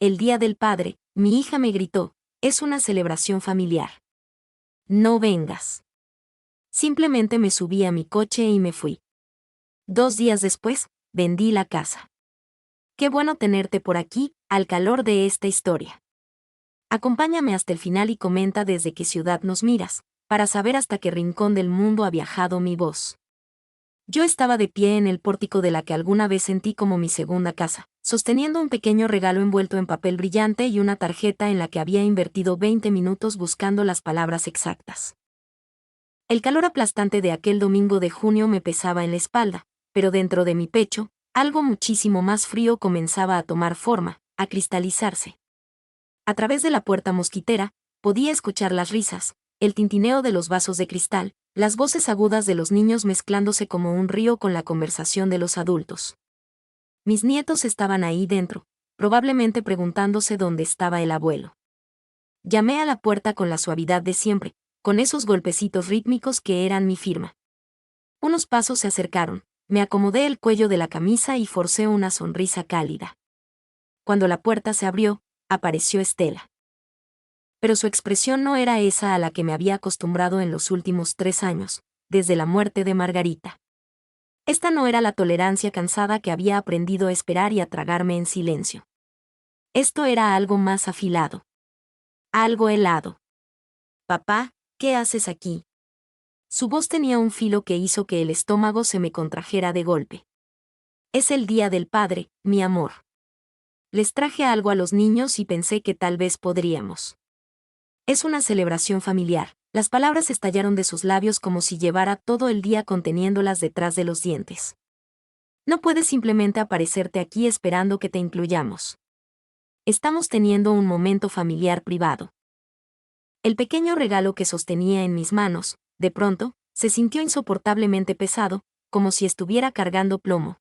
el Día del Padre, mi hija me gritó, es una celebración familiar. No vengas. Simplemente me subí a mi coche y me fui. 2 días después, vendí la casa. Qué bueno tenerte por aquí, al calor de esta historia. Acompáñame hasta el final y comenta desde qué ciudad nos miras, para saber hasta qué rincón del mundo ha viajado mi voz. Yo estaba de pie en el pórtico de la que alguna vez sentí como mi segunda casa, sosteniendo un pequeño regalo envuelto en papel brillante y una tarjeta en la que había invertido 20 minutos buscando las palabras exactas. El calor aplastante de aquel domingo de junio me pesaba en la espalda, pero dentro de mi pecho, algo muchísimo más frío comenzaba a tomar forma, a cristalizarse. A través de la puerta mosquitera, podía escuchar las risas, el tintineo de los vasos de cristal, las voces agudas de los niños mezclándose como un río con la conversación de los adultos. Mis nietos estaban ahí dentro, probablemente preguntándose dónde estaba el abuelo. Llamé a la puerta con la suavidad de siempre, con esos golpecitos rítmicos que eran mi firma. Unos pasos se acercaron, me acomodé el cuello de la camisa y forcé una sonrisa cálida. Cuando la puerta se abrió, apareció Estela. Pero su expresión no era esa a la que me había acostumbrado en los últimos 3 años, desde la muerte de Margarita. Esta no era la tolerancia cansada que había aprendido a esperar y a tragarme en silencio. Esto era algo más afilado. Algo helado. Papá, ¿qué haces aquí? Su voz tenía un filo que hizo que el estómago se me contrajera de golpe. Es el Día del Padre, mi amor. Les traje algo a los niños y pensé que tal vez podríamos. Es una celebración familiar. Las palabras estallaron de sus labios como si llevara todo el día conteniéndolas detrás de los dientes. No puedes simplemente aparecerte aquí esperando que te incluyamos. Estamos teniendo un momento familiar privado. El pequeño regalo que sostenía en mis manos, de pronto, se sintió insoportablemente pesado, como si estuviera cargando plomo.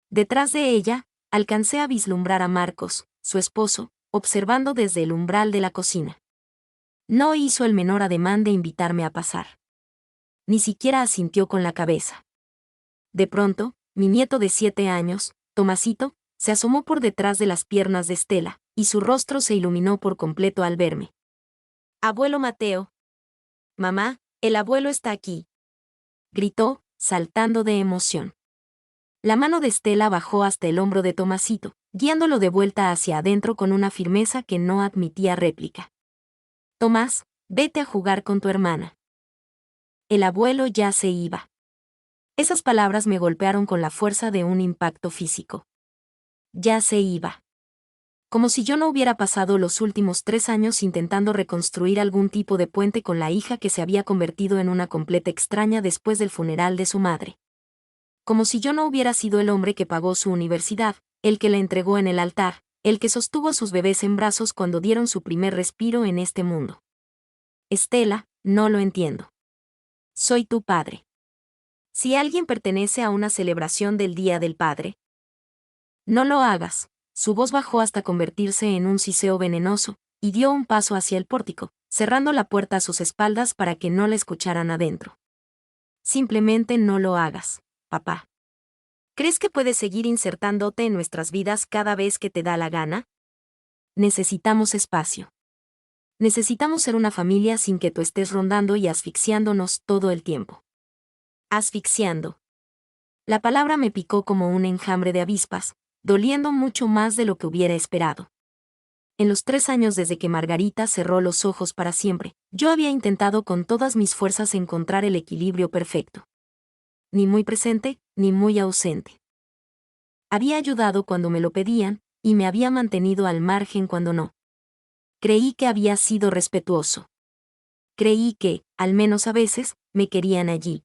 Detrás de ella, alcancé a vislumbrar a Marcos, su esposo, observando desde el umbral de la cocina. No hizo el menor ademán de invitarme a pasar. Ni siquiera asintió con la cabeza. De pronto, mi nieto de 7 años, Tomasito, se asomó por detrás de las piernas de Estela, y su rostro se iluminó por completo al verme. Abuelo Mateo. Mamá, el abuelo está aquí. Gritó, saltando de emoción. La mano de Estela bajó hasta el hombro de Tomasito, guiándolo de vuelta hacia adentro con una firmeza que no admitía réplica. Tomás, vete a jugar con tu hermana. El abuelo ya se iba. Esas palabras me golpearon con la fuerza de un impacto físico. Ya se iba. Como si yo no hubiera pasado los últimos 3 años intentando reconstruir algún tipo de puente con la hija que se había convertido en una completa extraña después del funeral de su madre. Como si yo no hubiera sido el hombre que pagó su universidad, el que la entregó en el altar, el que sostuvo a sus bebés en brazos cuando dieron su primer respiro en este mundo. Estela, no lo entiendo. Soy tu padre. Si alguien pertenece a una celebración del Día del Padre, no lo hagas. Su voz bajó hasta convertirse en un siseo venenoso, y dio un paso hacia el pórtico, cerrando la puerta a sus espaldas para que no la escucharan adentro. Simplemente no lo hagas, papá. ¿Crees que puedes seguir insertándote en nuestras vidas cada vez que te da la gana? Necesitamos espacio. Necesitamos ser una familia sin que tú estés rondando y asfixiándonos todo el tiempo. Asfixiando. La palabra me picó como un enjambre de avispas, doliendo mucho más de lo que hubiera esperado. En los 3 años desde que Margarita cerró los ojos para siempre, yo había intentado con todas mis fuerzas encontrar el equilibrio perfecto. Ni muy presente, ni muy ausente. Había ayudado cuando me lo pedían, y me había mantenido al margen cuando no. Creí que había sido respetuoso. Creí que, al menos a veces, me querían allí.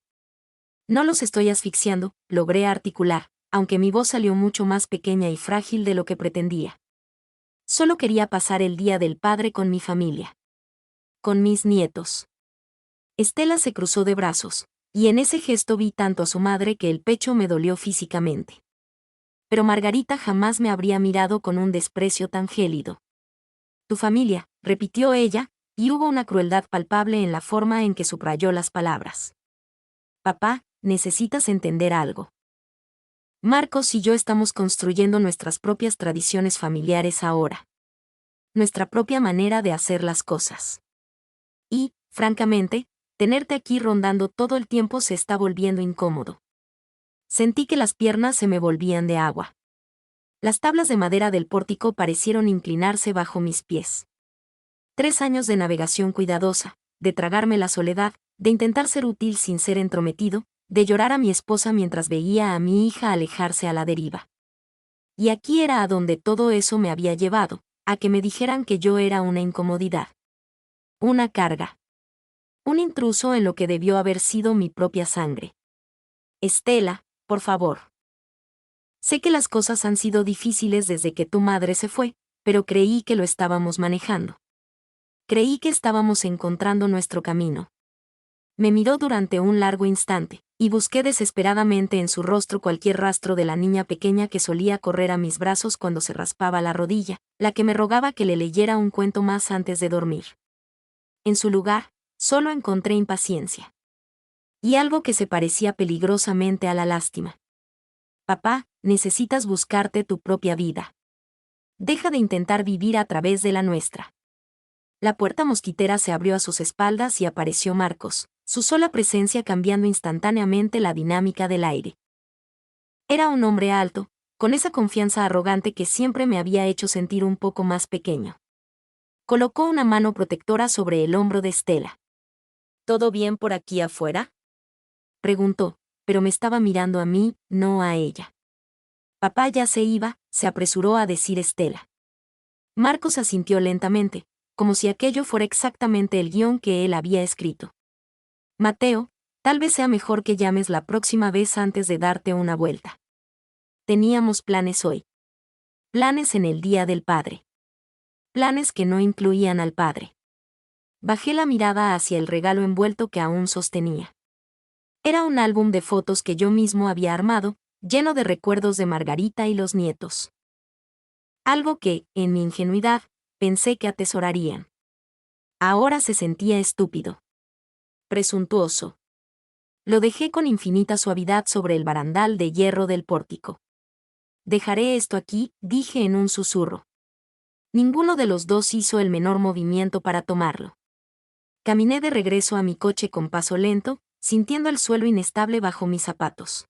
No los estoy asfixiando, logré articular, aunque mi voz salió mucho más pequeña y frágil de lo que pretendía. Solo quería pasar el Día del Padre con mi familia. Con mis nietos. Estela se cruzó de brazos, y en ese gesto vi tanto a su madre que el pecho me dolió físicamente. Pero Margarita jamás me habría mirado con un desprecio tan gélido. Tu familia, repitió ella, y hubo una crueldad palpable en la forma en que subrayó las palabras. Papá, necesitas entender algo. Marcos y yo estamos construyendo nuestras propias tradiciones familiares ahora. nuestra propia manera de hacer las cosas. Y, francamente, tenerte aquí rondando todo el tiempo se está volviendo incómodo. Sentí que las piernas se me volvían de agua. Las tablas de madera del pórtico parecieron inclinarse bajo mis pies. 3 años de navegación cuidadosa, de tragarme la soledad, de intentar ser útil sin ser entrometido, de llorar a mi esposa mientras veía a mi hija alejarse a la deriva. Y aquí era a donde todo eso me había llevado, a que me dijeran que yo era una incomodidad. Una carga. Un intruso en lo que debió haber sido mi propia sangre. Estela, por favor. Sé que las cosas han sido difíciles desde que tu madre se fue, pero creí que lo estábamos manejando. Creí que estábamos encontrando nuestro camino. Me miró durante un largo instante, y busqué desesperadamente en su rostro cualquier rastro de la niña pequeña que solía correr a mis brazos cuando se raspaba la rodilla, la que me rogaba que le leyera un cuento más antes de dormir. En su lugar, solo encontré impaciencia. Y algo que se parecía peligrosamente a la lástima. Papá, necesitas buscarte tu propia vida. Deja de intentar vivir a través de la nuestra. La puerta mosquitera se abrió a sus espaldas y apareció Marcos, su sola presencia cambiando instantáneamente la dinámica del aire. Era un hombre alto, con esa confianza arrogante que siempre me había hecho sentir un poco más pequeño. Colocó una mano protectora sobre el hombro de Estela. ¿Todo bien por aquí afuera?, preguntó, pero me estaba mirando a mí, no a ella. Papá ya se iba, se apresuró a decir Estela. Marcos asintió lentamente, como si aquello fuera exactamente el guión que él había escrito. Mateo, tal vez sea mejor que llames la próxima vez antes de darte una vuelta. Teníamos planes hoy. Planes en el Día del Padre. Planes que no incluían al padre. Bajé la mirada hacia el regalo envuelto que aún sostenía. Era un álbum de fotos que yo mismo había armado, lleno de recuerdos de Margarita y los nietos. Algo que, en mi ingenuidad, pensé que atesorarían. Ahora se sentía estúpido. Presuntuoso. Lo dejé con infinita suavidad sobre el barandal de hierro del pórtico. Dejaré esto aquí, dije en un susurro. Ninguno de los dos hizo el menor movimiento para tomarlo. Caminé de regreso a mi coche con paso lento, sintiendo el suelo inestable bajo mis zapatos.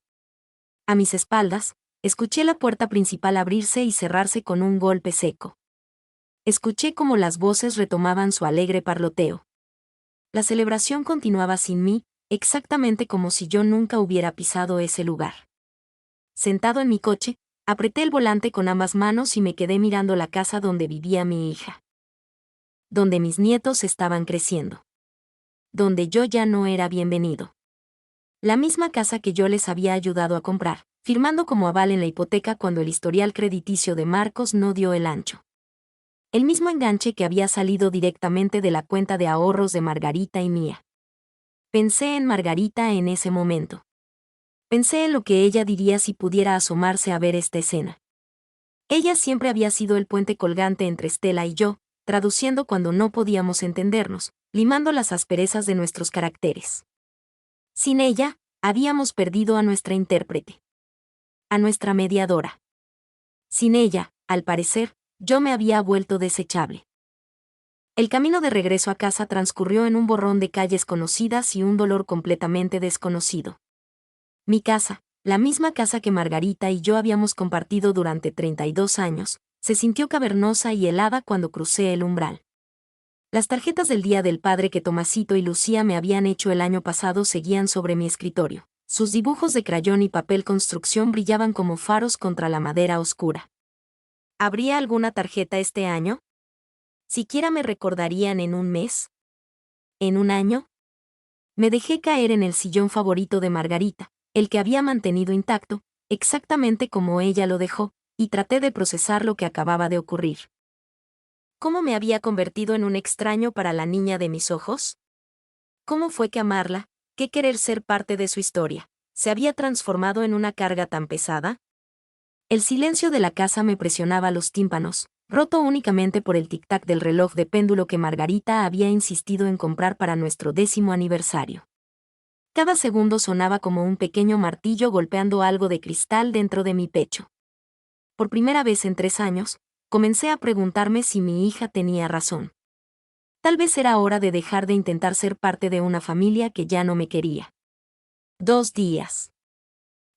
A mis espaldas, escuché la puerta principal abrirse y cerrarse con un golpe seco. Escuché cómo las voces retomaban su alegre parloteo. La celebración continuaba sin mí, exactamente como si yo nunca hubiera pisado ese lugar. Sentado en mi coche, apreté el volante con ambas manos y me quedé mirando la casa donde vivía mi hija. Donde mis nietos estaban creciendo. Donde yo ya no era bienvenido. La misma casa que yo les había ayudado a comprar, firmando como aval en la hipoteca cuando el historial crediticio de Marcos no dio el ancho. El mismo enganche que había salido directamente de la cuenta de ahorros de Margarita y mía. Pensé en Margarita en ese momento. Pensé en lo que ella diría si pudiera asomarse a ver esta escena. Ella siempre había sido el puente colgante entre Estela y yo, traduciendo cuando no podíamos entendernos, limando las asperezas de nuestros caracteres. Sin ella, habíamos perdido a nuestra intérprete. A nuestra mediadora. Sin ella, al parecer, yo me había vuelto desechable. El camino de regreso a casa transcurrió en un borrón de calles conocidas y un dolor completamente desconocido. Mi casa, la misma casa que Margarita y yo habíamos compartido durante 32 años, se sintió cavernosa y helada cuando crucé el umbral. Las tarjetas del Día del Padre que Tomasito y Lucía me habían hecho el año pasado seguían sobre mi escritorio. Sus dibujos de crayón y papel construcción brillaban como faros contra la madera oscura. ¿Habría alguna tarjeta este año? ¿Siquiera me recordarían en un mes? ¿En un año? Me dejé caer en el sillón favorito de Margarita, el que había mantenido intacto, exactamente como ella lo dejó, y traté de procesar lo que acababa de ocurrir. ¿Cómo me había convertido en un extraño para la niña de mis ojos? ¿Cómo fue que amarla, que querer ser parte de su historia, se había transformado en una carga tan pesada? El silencio de la casa me presionaba los tímpanos, roto únicamente por el tic-tac del reloj de péndulo que Margarita había insistido en comprar para nuestro 10º aniversario. Cada segundo sonaba como un pequeño martillo golpeando algo de cristal dentro de mi pecho. Por primera vez en 3 años, comencé a preguntarme si mi hija tenía razón. Tal vez era hora de dejar de intentar ser parte de una familia que ya no me quería. 2 días.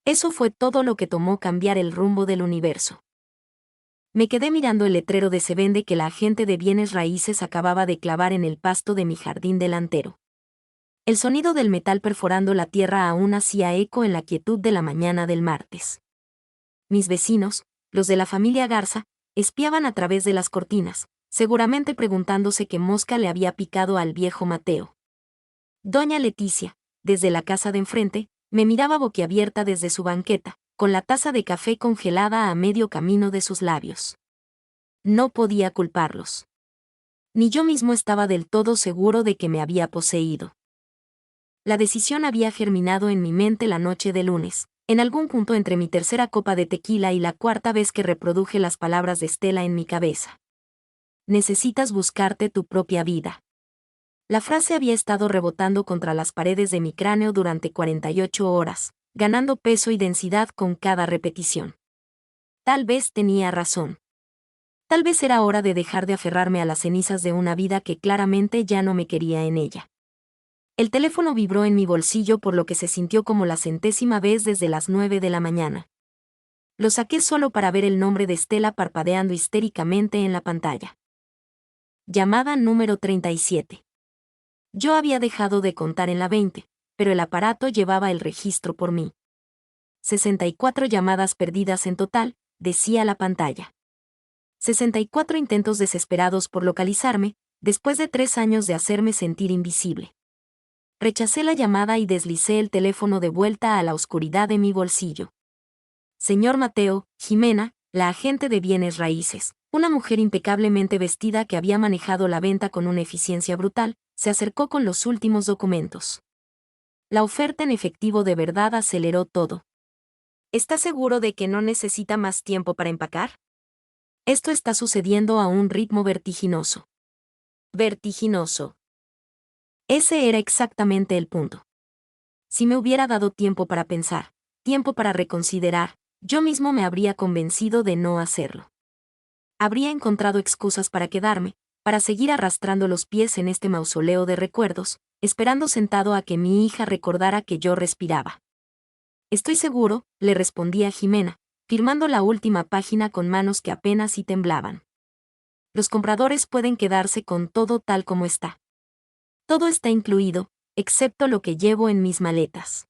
Eso fue todo lo que tomó cambiar el rumbo del universo. Me quedé mirando el letrero de se vende que la agente de bienes raíces acababa de clavar en el pasto de mi jardín delantero. El sonido del metal perforando la tierra aún hacía eco en la quietud de la mañana del martes. Mis vecinos, los de la familia Garza, espiaban a través de las cortinas, seguramente preguntándose qué mosca le había picado al viejo Mateo. Doña Leticia, desde la casa de enfrente, me miraba boquiabierta desde su banqueta, con la taza de café congelada a medio camino de sus labios. No podía culparlos. Ni yo mismo estaba del todo seguro de que me había poseído. La decisión había germinado en mi mente la noche de lunes, en algún punto entre mi tercera copa de tequila y la cuarta vez que reproduje las palabras de Estela en mi cabeza. Necesitas buscarte tu propia vida. La frase había estado rebotando contra las paredes de mi cráneo durante 48 horas, ganando peso y densidad con cada repetición. Tal vez tenía razón. Tal vez era hora de dejar de aferrarme a las cenizas de una vida que claramente ya no me quería en ella. El teléfono vibró en mi bolsillo por lo que se sintió como la 100ª vez desde las 9 de la mañana. Lo saqué solo para ver el nombre de Estela parpadeando histéricamente en la pantalla. Llamada número 37. Yo había dejado de contar en la 20, pero el aparato llevaba el registro por mí. 64 llamadas perdidas en total, decía la pantalla. 64 intentos desesperados por localizarme, después de 3 años de hacerme sentir invisible. Rechacé la llamada y deslicé el teléfono de vuelta a la oscuridad de mi bolsillo. Señor Mateo, Jimena, la agente de bienes raíces, una mujer impecablemente vestida que había manejado la venta con una eficiencia brutal, se acercó con los últimos documentos. La oferta en efectivo de verdad aceleró todo. ¿Está seguro de que no necesita más tiempo para empacar? Esto está sucediendo a un ritmo vertiginoso. Vertiginoso. Ese era exactamente el punto. Si me hubiera dado tiempo para pensar, tiempo para reconsiderar, yo mismo me habría convencido de no hacerlo. Habría encontrado excusas para quedarme, para seguir arrastrando los pies en este mausoleo de recuerdos, esperando sentado a que mi hija recordara que yo respiraba. Estoy seguro, le respondí a Jimena, firmando la última página con manos que apenas si temblaban. Los compradores pueden quedarse con todo tal como está. Todo está incluido, excepto lo que llevo en mis maletas.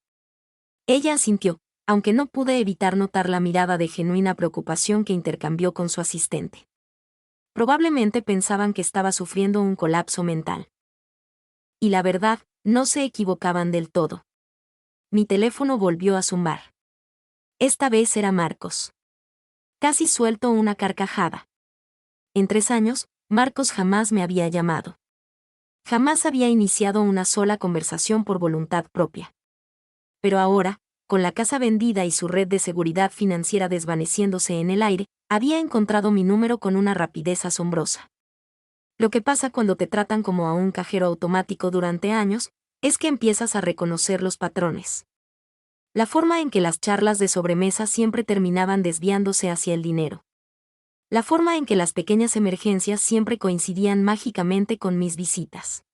Ella asintió, aunque no pude evitar notar la mirada de genuina preocupación que intercambió con su asistente. Probablemente pensaban que estaba sufriendo un colapso mental. Y la verdad, no se equivocaban del todo. Mi teléfono volvió a zumbar. Esta vez era Marcos. Casi suelto una carcajada. En 3 años, Marcos jamás me había llamado. Jamás había iniciado una sola conversación por voluntad propia. Pero ahora, con la casa vendida y su red de seguridad financiera desvaneciéndose en el aire, había encontrado mi número con una rapidez asombrosa. Lo que pasa cuando te tratan como a un cajero automático durante años, es que empiezas a reconocer los patrones. La forma en que las charlas de sobremesa siempre terminaban desviándose hacia el dinero. La forma en que las pequeñas emergencias siempre coincidían mágicamente con mis visitas.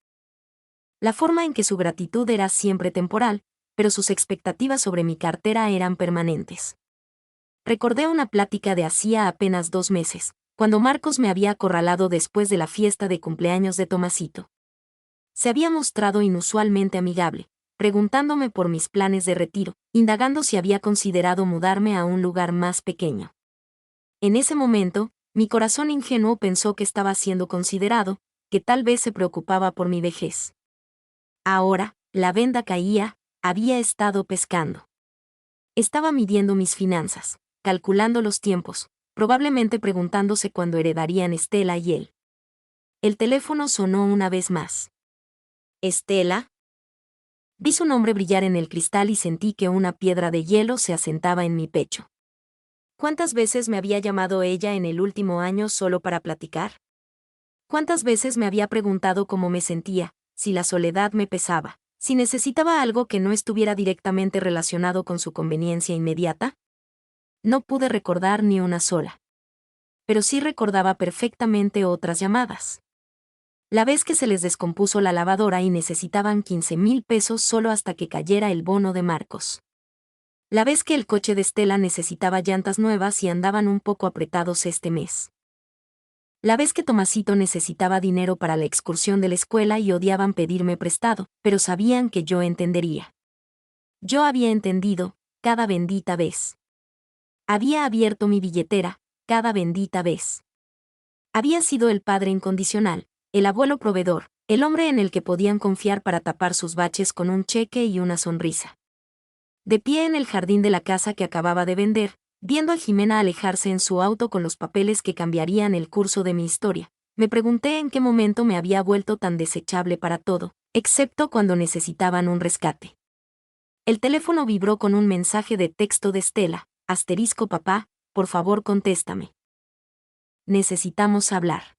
La forma en que su gratitud era siempre temporal, pero sus expectativas sobre mi cartera eran permanentes. Recordé una plática de hacía apenas 2 meses, cuando Marcos me había acorralado después de la fiesta de cumpleaños de Tomasito. Se había mostrado inusualmente amigable, preguntándome por mis planes de retiro, indagando si había considerado mudarme a un lugar más pequeño. En ese momento, mi corazón ingenuo pensó que estaba siendo considerado, que tal vez se preocupaba por mi vejez. Ahora, la venda caía, había estado pescando. Estaba midiendo mis finanzas, calculando los tiempos, probablemente preguntándose cuándo heredarían Estela y él. El teléfono sonó una vez más. ¿Estela? Vi su nombre brillar en el cristal y sentí que una piedra de hielo se asentaba en mi pecho. ¿Cuántas veces me había llamado ella en el último año solo para platicar? ¿Cuántas veces me había preguntado cómo me sentía, si la soledad me pesaba, si necesitaba algo que no estuviera directamente relacionado con su conveniencia inmediata? No pude recordar ni una sola. pero sí recordaba perfectamente otras llamadas. La vez que se les descompuso la lavadora y necesitaban 15,000 pesos solo hasta que cayera el bono de Marcos. La vez que el coche de Estela necesitaba llantas nuevas y andaban un poco apretados este mes. La vez que Tomasito necesitaba dinero para la excursión de la escuela y odiaban pedirme prestado, pero sabían que yo entendería. Yo había entendido, cada bendita vez. Había abierto mi billetera, cada bendita vez. Había sido el padre incondicional, el abuelo proveedor, el hombre en el que podían confiar para tapar sus baches con un cheque y una sonrisa. De pie en el jardín de la casa que acababa de vender, viendo a Jimena alejarse en su auto con los papeles que cambiarían el curso de mi historia, me pregunté en qué momento me había vuelto tan desechable para todo, excepto cuando necesitaban un rescate. El teléfono vibró con un mensaje de texto de Estela: *papá, por favor contéstame. Necesitamos hablar.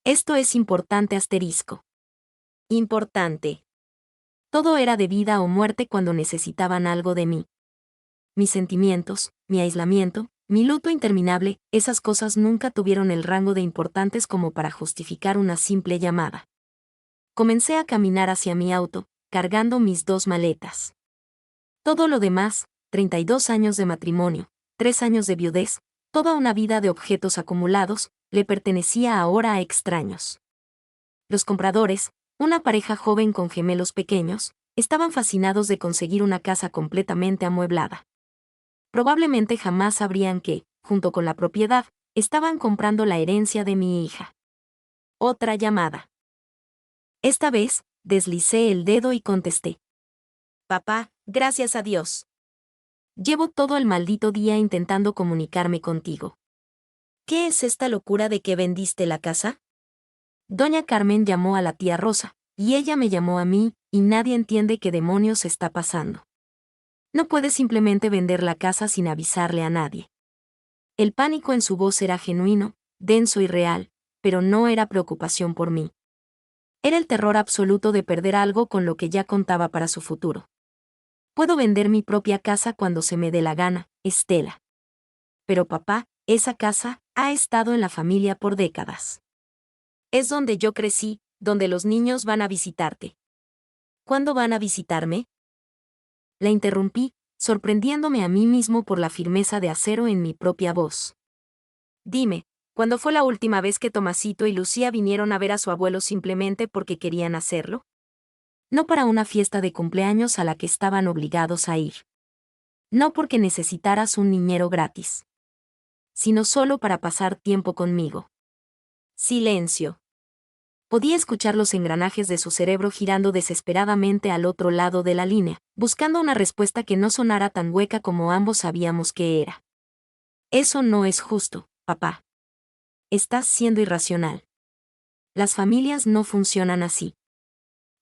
Esto es importante *. Importante. Todo era de vida o muerte cuando necesitaban algo de mí. Mis sentimientos, mi aislamiento, mi luto interminable, esas cosas nunca tuvieron el rango de importantes como para justificar una simple llamada. Comencé a caminar hacia mi auto, cargando mis 2 maletas. Todo lo demás, 32 años de matrimonio, 3 años de viudez, toda una vida de objetos acumulados, le pertenecía ahora a extraños. Los compradores, una pareja joven con gemelos pequeños, estaban fascinados de conseguir una casa completamente amueblada. Probablemente jamás sabrían que, junto con la propiedad, estaban comprando la herencia de mi hija. Otra llamada. Esta vez, deslicé el dedo y contesté. Papá, gracias a Dios. Llevo todo el maldito día intentando comunicarme contigo. ¿Qué es esta locura de que vendiste la casa? Doña Carmen llamó a la tía Rosa, y ella me llamó a mí, y nadie entiende qué demonios está pasando. No puedes simplemente vender la casa sin avisarle a nadie. El pánico en su voz era genuino, denso y real, pero no era preocupación por mí. Era el terror absoluto de perder algo con lo que ya contaba para su futuro. Puedo vender mi propia casa cuando se me dé la gana, Estela. Pero papá, esa casa ha estado en la familia por décadas. Es donde yo crecí, donde los niños van a visitarte. ¿Cuándo van a visitarme? La interrumpí, sorprendiéndome a mí mismo por la firmeza de acero en mi propia voz. Dime, ¿cuándo fue la última vez que Tomasito y Lucía vinieron a ver a su abuelo simplemente porque querían hacerlo? No para una fiesta de cumpleaños a la que estaban obligados a ir. No porque necesitaras un niñero gratis. Sino solo para pasar tiempo conmigo. Silencio. Podía escuchar los engranajes de su cerebro girando desesperadamente al otro lado de la línea, buscando una respuesta que no sonara tan hueca como ambos sabíamos que era. Eso no es justo, papá. Estás siendo irracional. Las familias no funcionan así.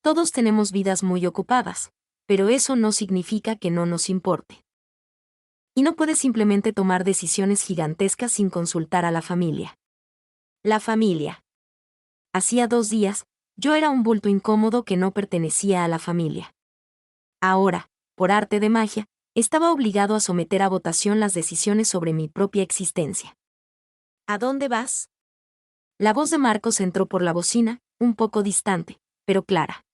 Todos tenemos vidas muy ocupadas, pero eso no significa que no nos importe. Y no puedes simplemente tomar decisiones gigantescas sin consultar a la familia. La familia. Hacía 2 días, yo era un bulto incómodo que no pertenecía a la familia. Ahora, por arte de magia, estaba obligado a someter a votación las decisiones sobre mi propia existencia. ¿A dónde vas? La voz de Marcos entró por la bocina, un poco distante, pero clara.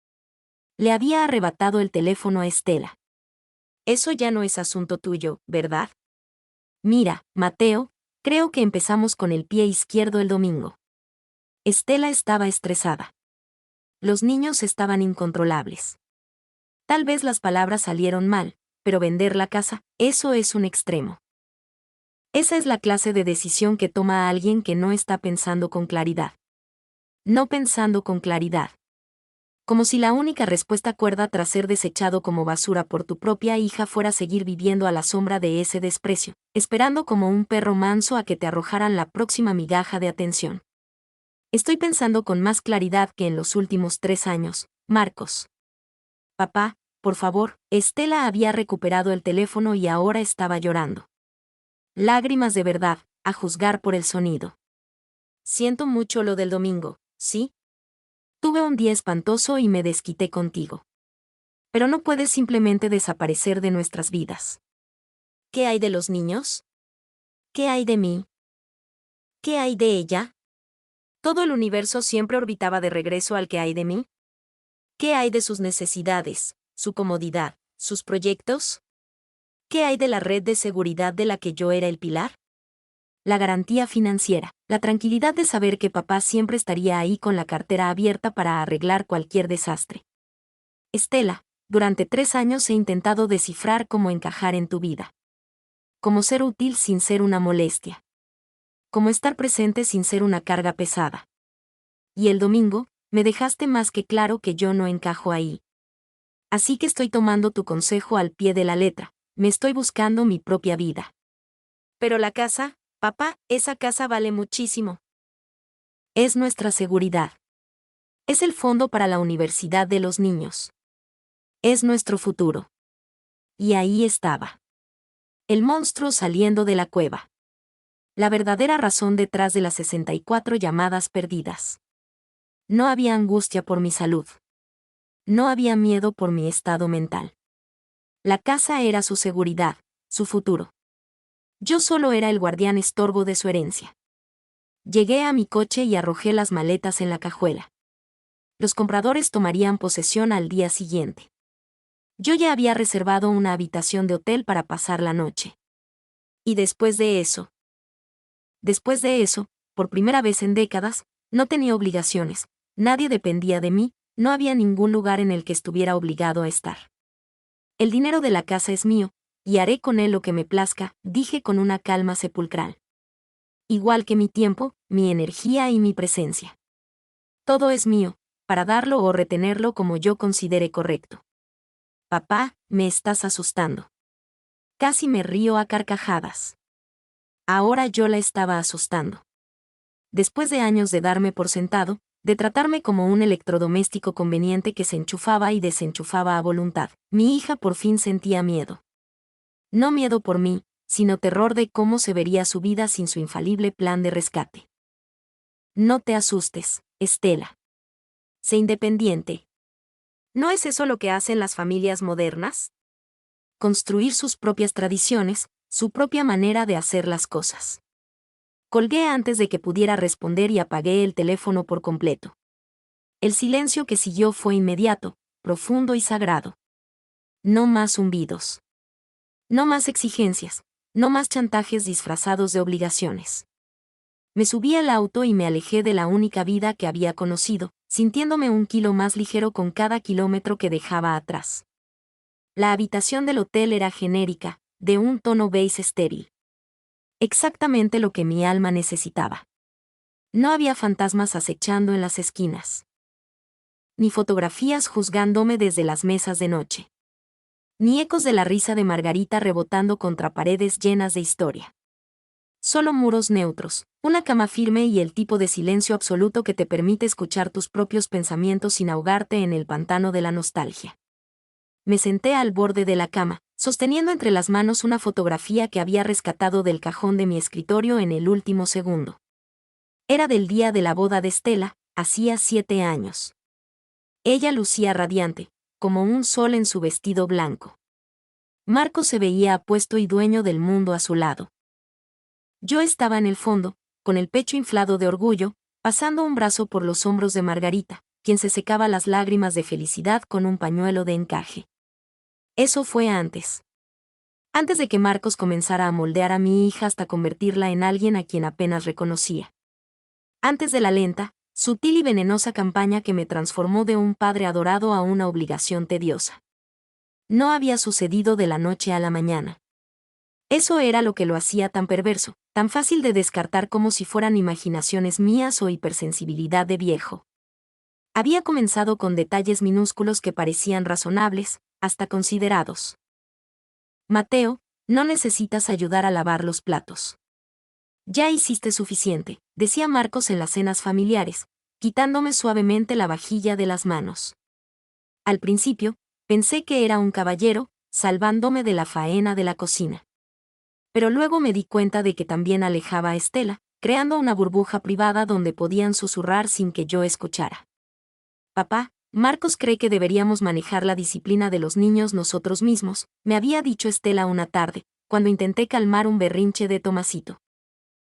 Le había arrebatado el teléfono a Estela. Eso ya no es asunto tuyo, ¿verdad? Mira, Mateo, creo que empezamos con el pie izquierdo el domingo. Estela estaba estresada. Los niños estaban incontrolables. Tal vez las palabras salieron mal, pero vender la casa, eso es un extremo. Esa es la clase de decisión que toma alguien que no está pensando con claridad. No pensando con claridad. Como si la única respuesta cuerda tras ser desechado como basura por tu propia hija fuera seguir viviendo a la sombra de ese desprecio, esperando como un perro manso a que te arrojaran la próxima migaja de atención. Estoy pensando con más claridad que en los últimos 3 años, Marcos. Papá, por favor, Estela había recuperado el teléfono y ahora estaba llorando. Lágrimas de verdad, a juzgar por el sonido. Siento mucho lo del domingo, ¿sí? Tuve un día espantoso y me desquité contigo. Pero no puedes simplemente desaparecer de nuestras vidas. ¿Qué hay de los niños? ¿Qué hay de mí? ¿Qué hay de ella? ¿Todo el universo siempre orbitaba de regreso al que hay de mí? ¿Qué hay de sus necesidades, su comodidad, sus proyectos? ¿Qué hay de la red de seguridad de la que yo era el pilar? La garantía financiera, la tranquilidad de saber que papá siempre estaría ahí con la cartera abierta para arreglar cualquier desastre. Estela, durante 3 años he intentado descifrar cómo encajar en tu vida. Cómo ser útil sin ser una molestia. Cómo estar presente sin ser una carga pesada. Y el domingo, me dejaste más que claro que yo no encajo ahí. Así que estoy tomando tu consejo al pie de la letra, me estoy buscando mi propia vida. Pero la casa, papá, esa casa vale muchísimo. Es nuestra seguridad. Es el fondo para la universidad de los niños. Es nuestro futuro. Y ahí estaba. El monstruo saliendo de la cueva. La verdadera razón detrás de las 64 llamadas perdidas. No había angustia por mi salud. No había miedo por mi estado mental. La casa era su seguridad, su futuro. Yo solo era el guardián estorbo de su herencia. Llegué a mi coche y arrojé las maletas en la cajuela. Los compradores tomarían posesión al día siguiente. Yo ya había reservado una habitación de hotel para pasar la noche. Y después de eso, por primera vez en décadas, no tenía obligaciones, nadie dependía de mí, no había ningún lugar en el que estuviera obligado a estar. El dinero de la casa es mío, y haré con él lo que me plazca, dije con una calma sepulcral. Igual que mi tiempo, mi energía y mi presencia. Todo es mío, para darlo o retenerlo como yo considere correcto. Papá, me estás asustando. Casi me río a carcajadas. Ahora yo la estaba asustando. Después de años de darme por sentado, de tratarme como un electrodoméstico conveniente que se enchufaba y desenchufaba a voluntad, mi hija por fin sentía miedo. No miedo por mí, sino terror de cómo se vería su vida sin su infalible plan de rescate. No te asustes, Estela. Sé independiente. ¿No es eso lo que hacen las familias modernas? Construir sus propias tradiciones, su propia manera de hacer las cosas. Colgué antes de que pudiera responder y apagué el teléfono por completo. El silencio que siguió fue inmediato, profundo y sagrado. No más zumbidos. No más exigencias, no más chantajes disfrazados de obligaciones. Me subí al auto y me alejé de la única vida que había conocido, sintiéndome 1 kilo más ligero con cada kilómetro que dejaba atrás. La habitación del hotel era genérica, de un tono beige estéril. Exactamente lo que mi alma necesitaba. No había fantasmas acechando en las esquinas. Ni fotografías juzgándome desde las mesas de noche. Ni ecos de la risa de Margarita rebotando contra paredes llenas de historia. Solo muros neutros, una cama firme y el tipo de silencio absoluto que te permite escuchar tus propios pensamientos sin ahogarte en el pantano de la nostalgia. Me senté al borde de la cama, sosteniendo entre las manos una fotografía que había rescatado del cajón de mi escritorio en el último segundo. Era del día de la boda de Estela, hacía 7 años. Ella lucía radiante, como un sol en su vestido blanco. Marcos se veía apuesto y dueño del mundo a su lado. Yo estaba en el fondo, con el pecho inflado de orgullo, pasando un brazo por los hombros de Margarita, quien se secaba las lágrimas de felicidad con un pañuelo de encaje. Eso fue antes. Antes de que Marcos comenzara a moldear a mi hija hasta convertirla en alguien a quien apenas reconocía. Antes de la lenta, sutil y venenosa campaña que me transformó de un padre adorado a una obligación tediosa. No había sucedido de la noche a la mañana. Eso era lo que lo hacía tan perverso, tan fácil de descartar como si fueran imaginaciones mías o hipersensibilidad de viejo. Había comenzado con detalles minúsculos que parecían razonables, hasta considerados. Mateo, no necesitas ayudar a lavar los platos. Ya hiciste suficiente, decía Marcos en las cenas familiares, quitándome suavemente la vajilla de las manos. Al principio, pensé que era un caballero, salvándome de la faena de la cocina. Pero luego me di cuenta de que también alejaba a Estela, creando una burbuja privada donde podían susurrar sin que yo escuchara. Papá, Marcos cree que deberíamos manejar la disciplina de los niños nosotros mismos, me había dicho Estela una tarde, cuando intenté calmar un berrinche de Tomasito.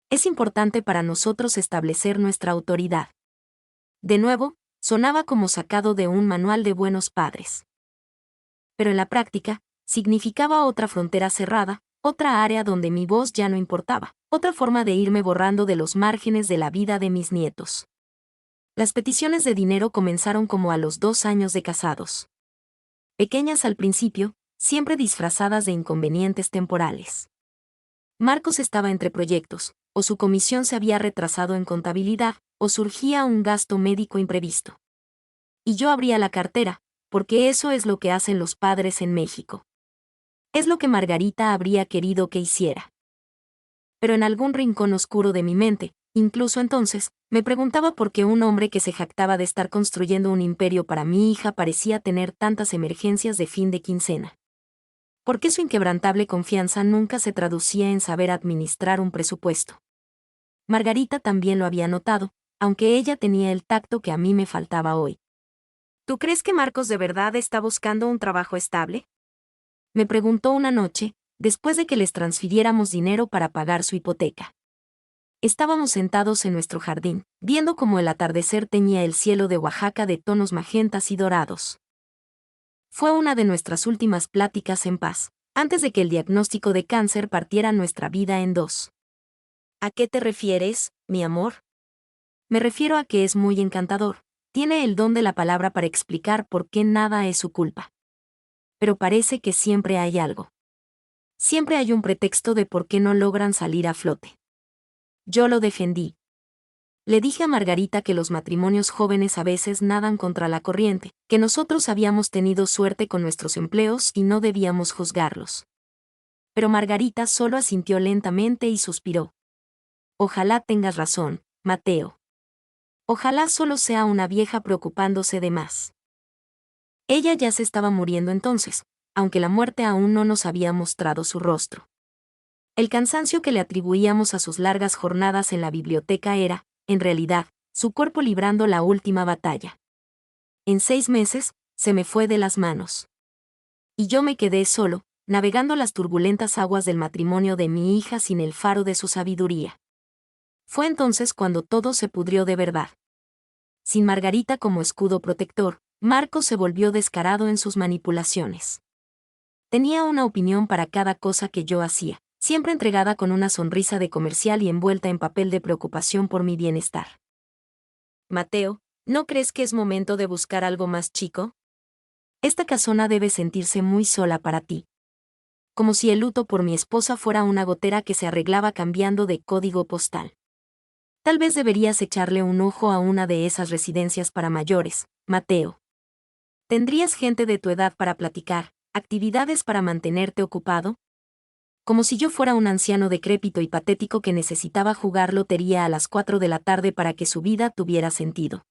Es importante para nosotros establecer nuestra autoridad. De nuevo, sonaba como sacado de un manual de buenos padres. Pero en la práctica, significaba otra frontera cerrada, otra área donde mi voz ya no importaba, otra forma de irme borrando de los márgenes de la vida de mis nietos. Las peticiones de dinero comenzaron como a los 2 años de casados. Pequeñas al principio, siempre disfrazadas de inconvenientes temporales. Marcos estaba entre proyectos, o su comisión se había retrasado en contabilidad, o surgía un gasto médico imprevisto. Y yo abría la cartera, porque eso es lo que hacen los padres en México. Es lo que Margarita habría querido que hiciera. Pero en algún rincón oscuro de mi mente, incluso entonces, me preguntaba por qué un hombre que se jactaba de estar construyendo un imperio para mi hija parecía tener tantas emergencias de fin de quincena. ¿Por qué su inquebrantable confianza nunca se traducía en saber administrar un presupuesto? Margarita también lo había notado, aunque ella tenía el tacto que a mí me faltaba hoy. ¿Tú crees que Marcos de verdad está buscando un trabajo estable? Me preguntó una noche, después de que les transfiriéramos dinero para pagar su hipoteca. Estábamos sentados en nuestro jardín, viendo cómo el atardecer teñía el cielo de Oaxaca de tonos magentas y dorados. Fue una de nuestras últimas pláticas en paz, antes de que el diagnóstico de cáncer partiera nuestra vida en dos. ¿A qué te refieres, mi amor? Me refiero a que es muy encantador, tiene el don de la palabra para explicar por qué nada es su culpa. Pero parece que siempre hay algo. Siempre hay un pretexto de por qué no logran salir a flote. Yo lo defendí. Le dije a Margarita que los matrimonios jóvenes a veces nadan contra la corriente, que nosotros habíamos tenido suerte con nuestros empleos y no debíamos juzgarlos. Pero Margarita solo asintió lentamente y suspiró. Ojalá tengas razón, Mateo. Ojalá solo sea una vieja preocupándose de más. Ella ya se estaba muriendo entonces, aunque la muerte aún no nos había mostrado su rostro. El cansancio que le atribuíamos a sus largas jornadas en la biblioteca era, en realidad, su cuerpo librando la última batalla. En 6 meses, se me fue de las manos. Y yo me quedé solo, navegando las turbulentas aguas del matrimonio de mi hija sin el faro de su sabiduría. Fue entonces cuando todo se pudrió de verdad. Sin Margarita como escudo protector, Marcos se volvió descarado en sus manipulaciones. Tenía una opinión para cada cosa que yo hacía, siempre entregada con una sonrisa de comercial y envuelta en papel de preocupación por mi bienestar. Mateo, ¿no crees que es momento de buscar algo más chico? Esta casona debe sentirse muy sola para ti. Como si el luto por mi esposa fuera una gotera que se arreglaba cambiando de código postal. Tal vez deberías echarle un ojo a una de esas residencias para mayores, Mateo. ¿Tendrías gente de tu edad para platicar, actividades para mantenerte ocupado? Como si yo fuera un anciano decrépito y patético que necesitaba jugar lotería a las 4 de la tarde para que su vida tuviera sentido.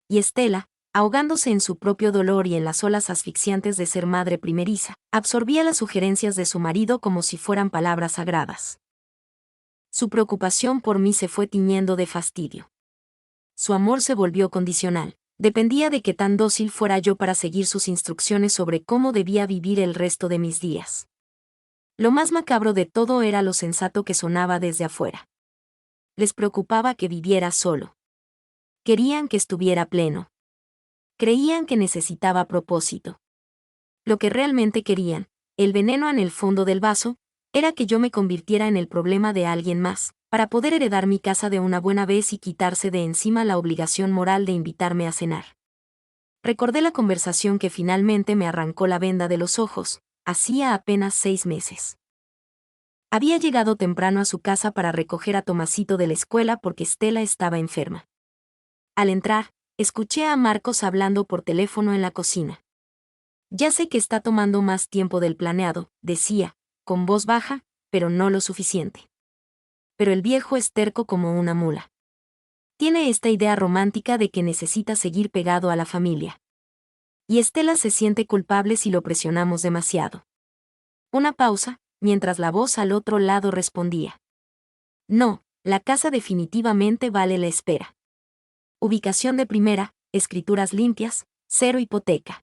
Y Estela, ahogándose en su propio dolor y en las olas asfixiantes de ser madre primeriza, absorbía las sugerencias de su marido como si fueran palabras sagradas. Su preocupación por mí se fue tiñendo de fastidio. Su amor se volvió condicional. Dependía de qué tan dócil fuera yo para seguir sus instrucciones sobre cómo debía vivir el resto de mis días. Lo más macabro de todo era lo sensato que sonaba desde afuera. Les preocupaba que viviera solo. Querían que estuviera pleno. Creían que necesitaba propósito. Lo que realmente querían, el veneno en el fondo del vaso, era que yo me convirtiera en el problema de alguien más, para poder heredar mi casa de una buena vez y quitarse de encima la obligación moral de invitarme a cenar. Recordé la conversación que finalmente me arrancó la venda de los ojos, hacía apenas 6 meses. Había llegado temprano a su casa para recoger a Tomasito de la escuela porque Estela estaba enferma. Al entrar, escuché a Marcos hablando por teléfono en la cocina. Ya sé que está tomando más tiempo del planeado, decía, con voz baja, pero no lo suficiente. Pero el viejo es terco como una mula. Tiene esta idea romántica de que necesita seguir pegado a la familia. Y Estela se siente culpable si lo presionamos demasiado. Una pausa, mientras la voz al otro lado respondía. No, la casa definitivamente vale la espera. Ubicación de primera, escrituras limpias, 0 hipoteca.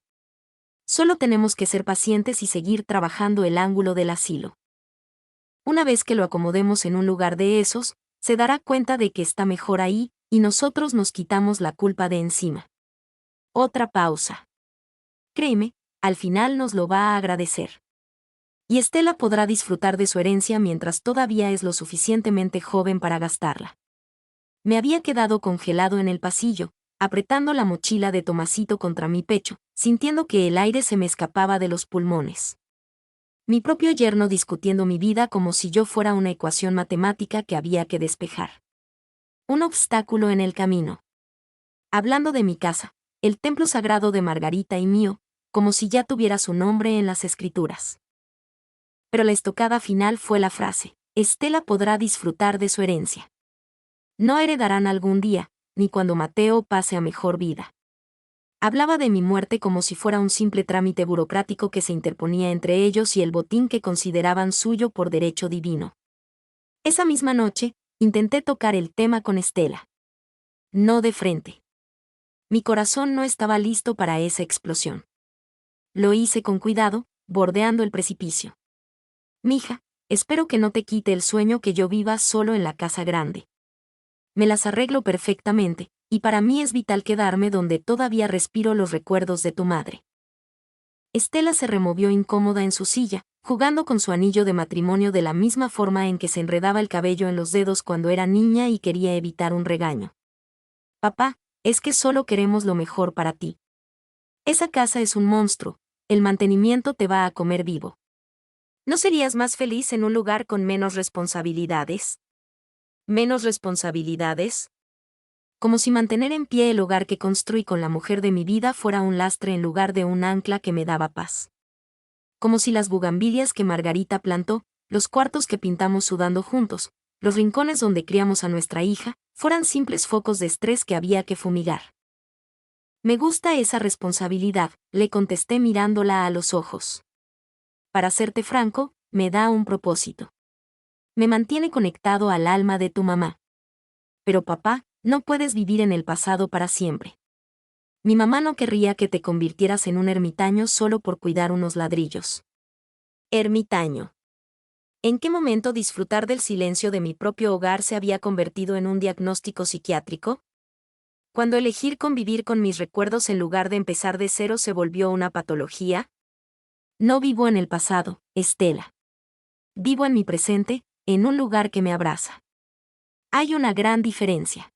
Solo tenemos que ser pacientes y seguir trabajando el ángulo del asilo. Una vez que lo acomodemos en un lugar de esos, Se dará cuenta de que está mejor ahí, y nosotros nos quitamos la culpa de encima. Otra pausa. Créeme, al final nos lo va a agradecer. Y Estela podrá disfrutar de su herencia mientras todavía es lo suficientemente joven para gastarla. Me había quedado congelado en el pasillo, apretando la mochila de Tomasito contra mi pecho, sintiendo que el aire se me escapaba de los pulmones. Mi propio yerno discutiendo mi vida como si yo fuera una ecuación matemática que había que despejar. Un obstáculo en el camino. Hablando de mi casa, el templo sagrado de Margarita y mío, como si ya tuviera su nombre en las escrituras. Pero la estocada final fue la frase: Estela podrá disfrutar de su herencia. No heredarán algún día, ni cuando Mateo pase a mejor vida. Hablaba de mi muerte como si fuera un simple trámite burocrático que se interponía entre ellos y el botín que consideraban suyo por derecho divino. Esa misma noche, intenté tocar el tema con Estela. No de frente. Mi corazón no estaba listo para esa explosión. Lo hice con cuidado, bordeando el precipicio. Mija, espero que no te quite el sueño que yo viva solo en la casa grande. Me las arreglo perfectamente, y para mí es vital quedarme donde todavía respiro los recuerdos de tu madre. Estela se removió incómoda en su silla, jugando con su anillo de matrimonio de la misma forma en que se enredaba el cabello en los dedos cuando era niña y quería evitar un regaño. Papá, es que solo queremos lo mejor para ti. Esa casa es un monstruo, el mantenimiento te va a comer vivo. ¿No serías más feliz en un lugar con menos responsabilidades? ¿Menos responsabilidades? Como si mantener en pie el hogar que construí con la mujer de mi vida fuera un lastre en lugar de un ancla que me daba paz. Como si las bugambilias que Margarita plantó, los cuartos que pintamos sudando juntos, los rincones donde criamos a nuestra hija, fueran simples focos de estrés que había que fumigar. Me gusta esa responsabilidad, le contesté mirándola a los ojos. Para serte franco, me da un propósito. Me mantiene conectado al alma de tu mamá. Pero papá, no puedes vivir en el pasado para siempre. Mi mamá no querría que te convirtieras en un ermitaño solo por cuidar unos ladrillos. Ermitaño. ¿En qué momento disfrutar del silencio de mi propio hogar se había convertido en un diagnóstico psiquiátrico? Cuando elegir convivir con mis recuerdos en lugar de empezar de cero se volvió una patología. No vivo en el pasado, Estela. Vivo en mi presente, en un lugar que me abraza. Hay una gran diferencia.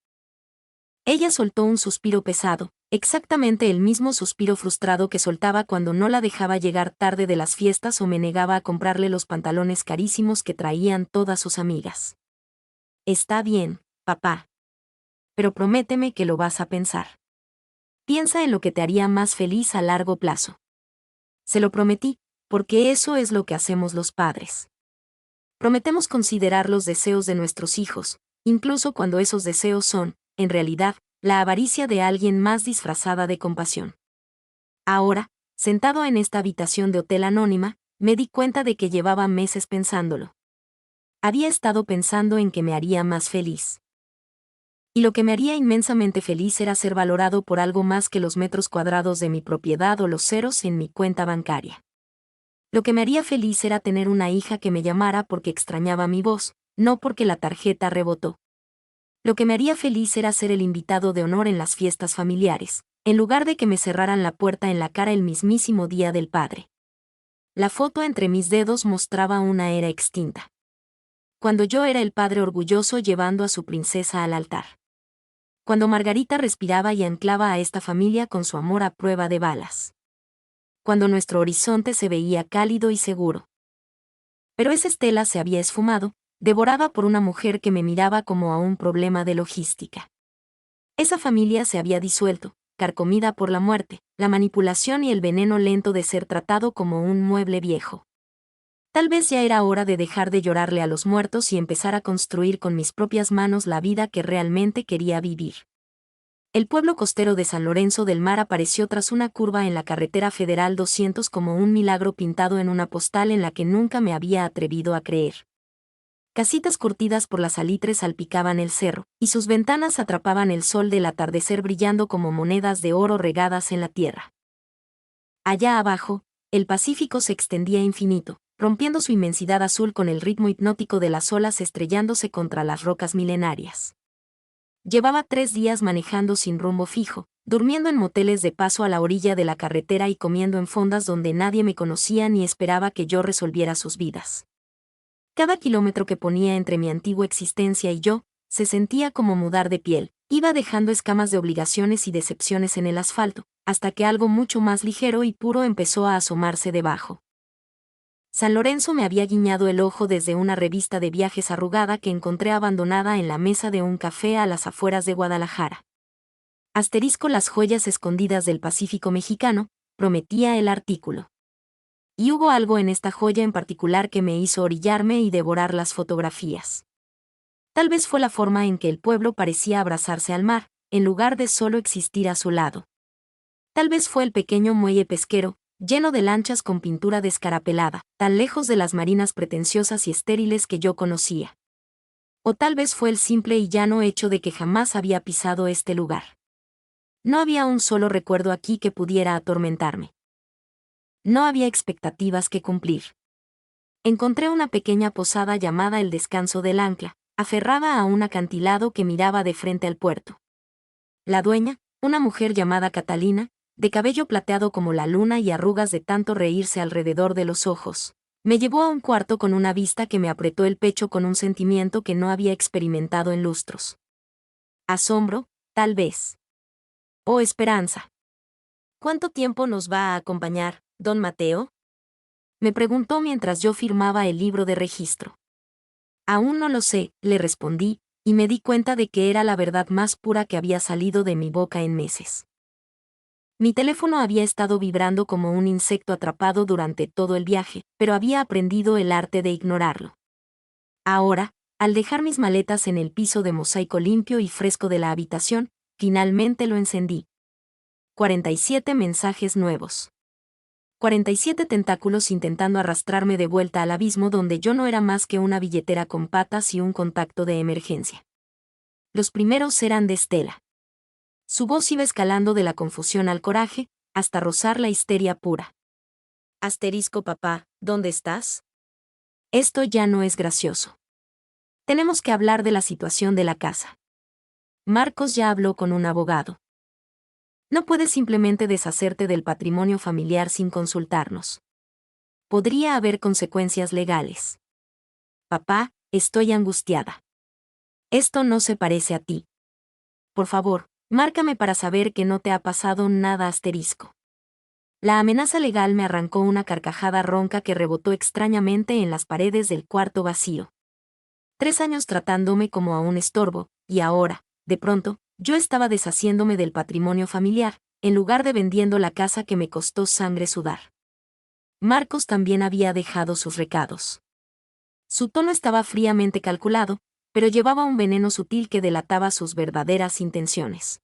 Ella soltó un suspiro pesado, exactamente el mismo suspiro frustrado que soltaba cuando no la dejaba llegar tarde de las fiestas o me negaba a comprarle los pantalones carísimos que traían todas sus amigas. Está bien, papá. Pero prométeme que lo vas a pensar. Piensa en lo que te haría más feliz a largo plazo. Se lo prometí, porque eso es lo que hacemos los padres. Prometemos considerar los deseos de nuestros hijos, incluso cuando esos deseos son, en realidad, la avaricia de alguien más disfrazada de compasión. Ahora, sentado en esta habitación de hotel anónima, me di cuenta de que llevaba meses pensándolo. Había estado pensando en que me haría más feliz. Y lo que me haría inmensamente feliz era ser valorado por algo más que los metros cuadrados de mi propiedad o los ceros en mi cuenta bancaria. Lo que me haría feliz era tener una hija que me llamara porque extrañaba mi voz, no porque la tarjeta rebotó. Lo que me haría feliz era ser el invitado de honor en las fiestas familiares, en lugar de que me cerraran la puerta en la cara el mismísimo Día del Padre. La foto entre mis dedos mostraba una era extinta. Cuando yo era el padre orgulloso llevando a su princesa al altar. Cuando Margarita respiraba y anclaba a esta familia con su amor a prueba de balas. Cuando nuestro horizonte se veía cálido y seguro. Pero esa estela se había esfumado, devorada por una mujer que me miraba como a un problema de logística. Esa familia se había disuelto, carcomida por la muerte, la manipulación y el veneno lento de ser tratado como un mueble viejo. Tal vez ya era hora de dejar de llorarle a los muertos y empezar a construir con mis propias manos la vida que realmente quería vivir. El pueblo costero de San Lorenzo del Mar apareció tras una curva en la carretera Federal 200 como un milagro pintado en una postal en la que nunca me había atrevido a creer. Casitas curtidas por las salitres salpicaban el cerro, y sus ventanas atrapaban el sol del atardecer brillando como monedas de oro regadas en la tierra. Allá abajo, el Pacífico se extendía infinito, rompiendo su inmensidad azul con el ritmo hipnótico de las olas estrellándose contra las rocas milenarias. Llevaba 3 días manejando sin rumbo fijo, durmiendo en moteles de paso a la orilla de la carretera y comiendo en fondas donde nadie me conocía ni esperaba que yo resolviera sus vidas. Cada kilómetro que ponía entre mi antigua existencia y yo, se sentía como mudar de piel, iba dejando escamas de obligaciones y decepciones en el asfalto, hasta que algo mucho más ligero y puro empezó a asomarse debajo. San Lorenzo me había guiñado el ojo desde una revista de viajes arrugada que encontré abandonada en la mesa de un café a las afueras de Guadalajara. Asterisco las joyas escondidas del Pacífico mexicano, prometía el artículo. Y hubo algo en esta joya en particular que me hizo orillarme y devorar las fotografías. Tal vez fue la forma en que el pueblo parecía abrazarse al mar, en lugar de solo existir a su lado. Tal vez fue el pequeño muelle pesquero, lleno de lanchas con pintura descarapelada, tan lejos de las marinas pretenciosas y estériles que yo conocía. O tal vez fue el simple y llano hecho de que jamás había pisado este lugar. No había un solo recuerdo aquí que pudiera atormentarme. No había expectativas que cumplir. Encontré una pequeña posada llamada El Descanso del Ancla, aferrada a un acantilado que miraba de frente al puerto. La dueña, una mujer llamada Catalina, de cabello plateado como la luna y arrugas de tanto reírse alrededor de los ojos, me llevó a un cuarto con una vista que me apretó el pecho con un sentimiento que no había experimentado en lustros. Asombro, tal vez. O esperanza. ¿Cuánto tiempo nos va a acompañar, don Mateo? Me preguntó mientras yo firmaba el libro de registro. Aún no lo sé, le respondí, y me di cuenta de que era la verdad más pura que había salido de mi boca en meses. Mi teléfono había estado vibrando como un insecto atrapado durante todo el viaje, pero había aprendido el arte de ignorarlo. Ahora, al dejar mis maletas en el piso de mosaico limpio y fresco de la habitación, finalmente lo encendí. 47 mensajes nuevos. 47 tentáculos intentando arrastrarme de vuelta al abismo donde yo no era más que una billetera con patas y un contacto de emergencia. Los primeros eran de Estela. Su voz iba escalando de la confusión al coraje, hasta rozar la histeria pura. Asterisco papá, ¿dónde estás? Esto ya no es gracioso. Tenemos que hablar de la situación de la casa. Marcos ya habló con un abogado. No puedes simplemente deshacerte del patrimonio familiar sin consultarnos. Podría haber consecuencias legales. Papá, estoy angustiada. Esto no se parece a ti. Por favor, márcame para saber que no te ha pasado nada asterisco. La amenaza legal me arrancó una carcajada ronca que rebotó extrañamente en las paredes del cuarto vacío. 3 años tratándome como a un estorbo, y ahora, de pronto, yo estaba deshaciéndome del patrimonio familiar, en lugar de vendiendo la casa que me costó sangre sudar. Marcos también había dejado sus recados. Su tono estaba fríamente calculado, pero llevaba un veneno sutil que delataba sus verdaderas intenciones.